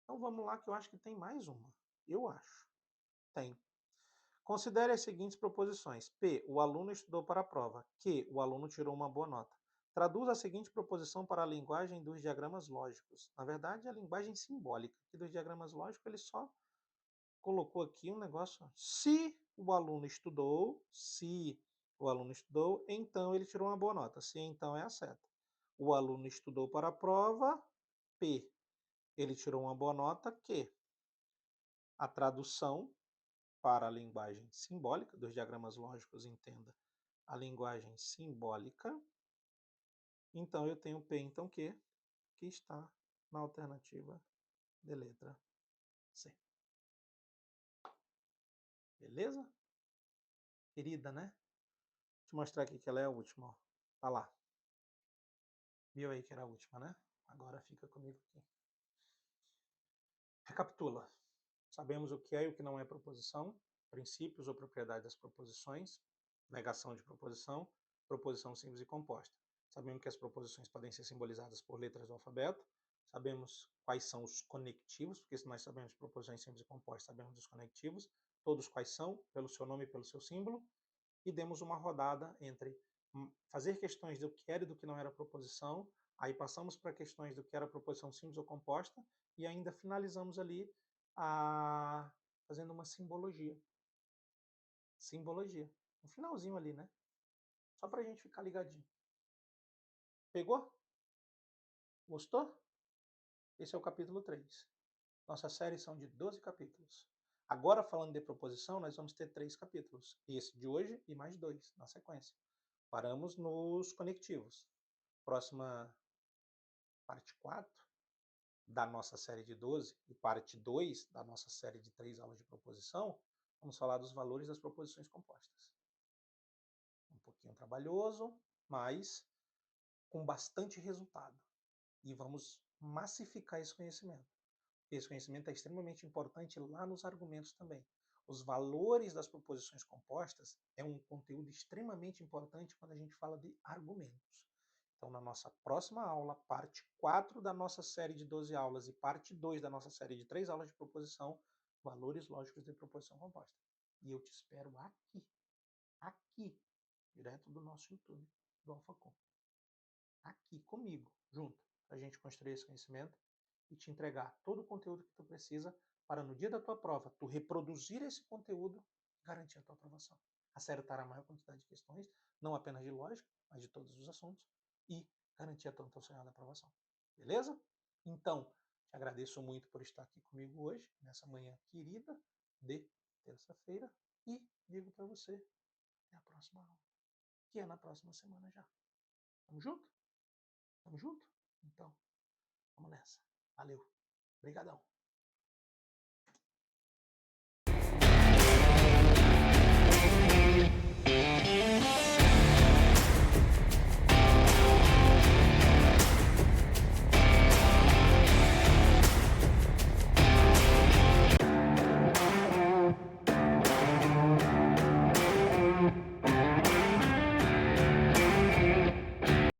Então vamos lá que eu acho que tem mais uma. Eu acho. Tem. Considere as seguintes proposições. P. O aluno estudou para a prova. Q. O aluno tirou uma boa nota. Traduza a seguinte proposição para a linguagem dos diagramas lógicos. Na verdade, é a linguagem simbólica. Aqui dos diagramas lógicos, ele só colocou aqui um negócio. Se o aluno estudou, então ele tirou uma boa nota. Se então é a seta. O aluno estudou para a prova, P. Ele tirou uma boa nota, Q. A tradução para a linguagem simbólica dos diagramas lógicos, entenda a linguagem simbólica. Então eu tenho P, então Q, que está na alternativa de letra C. Beleza? Querida, né? Deixa eu mostrar aqui que ela é a última. Ó. Tá lá. Viu aí que era a última, né? Agora fica comigo aqui. Recapitula. Sabemos o que é e o que não é proposição, princípios ou propriedades das proposições, negação de proposição simples e composta. Sabemos que as proposições podem ser simbolizadas por letras do alfabeto, sabemos quais são os conectivos, porque se nós sabemos de proposições simples e compostas, sabemos dos conectivos, todos quais são, pelo seu nome e pelo seu símbolo, e demos uma rodada entre fazer questões do que era e do que não era proposição, aí passamos para questões do que era proposição simples ou composta, e ainda finalizamos ali fazendo uma simbologia. Simbologia. No finalzinho ali, né? Só para a gente ficar ligadinho. Pegou? Gostou? Esse é o capítulo 3. Nossa série são de 12 capítulos. Agora, falando de proposição, nós vamos ter 3 capítulos. Esse de hoje e mais 2 na sequência. Paramos nos conectivos. Próxima parte 4 da nossa série de 12 e parte 2 da nossa série de 3 aulas de proposição, vamos falar dos valores das proposições compostas. Um pouquinho trabalhoso, mas com bastante resultado. E vamos massificar esse conhecimento. Esse conhecimento é extremamente importante lá nos argumentos também. Os valores das proposições compostas é um conteúdo extremamente importante quando a gente fala de argumentos. Então, na nossa próxima aula, parte 4 da nossa série de 12 aulas e parte 2 da nossa série de 3 aulas de proposição, valores lógicos de proposição composta. E eu te espero aqui, direto do nosso YouTube, do AlphaCom. Aqui comigo, junto, para a gente construir esse conhecimento e te entregar todo o conteúdo que tu precisa para no dia da tua prova, tu reproduzir esse conteúdo e garantir a tua aprovação. Acertar a maior quantidade de questões, não apenas de lógica, mas de todos os assuntos, e garantir a tua sonhada aprovação. Beleza? Então, te agradeço muito por estar aqui comigo hoje, nessa manhã querida de terça-feira, e digo para você, até a próxima aula, que é na próxima semana já. Tamo junto? Tamo junto? Então, vamos nessa. Valeu. Obrigadão.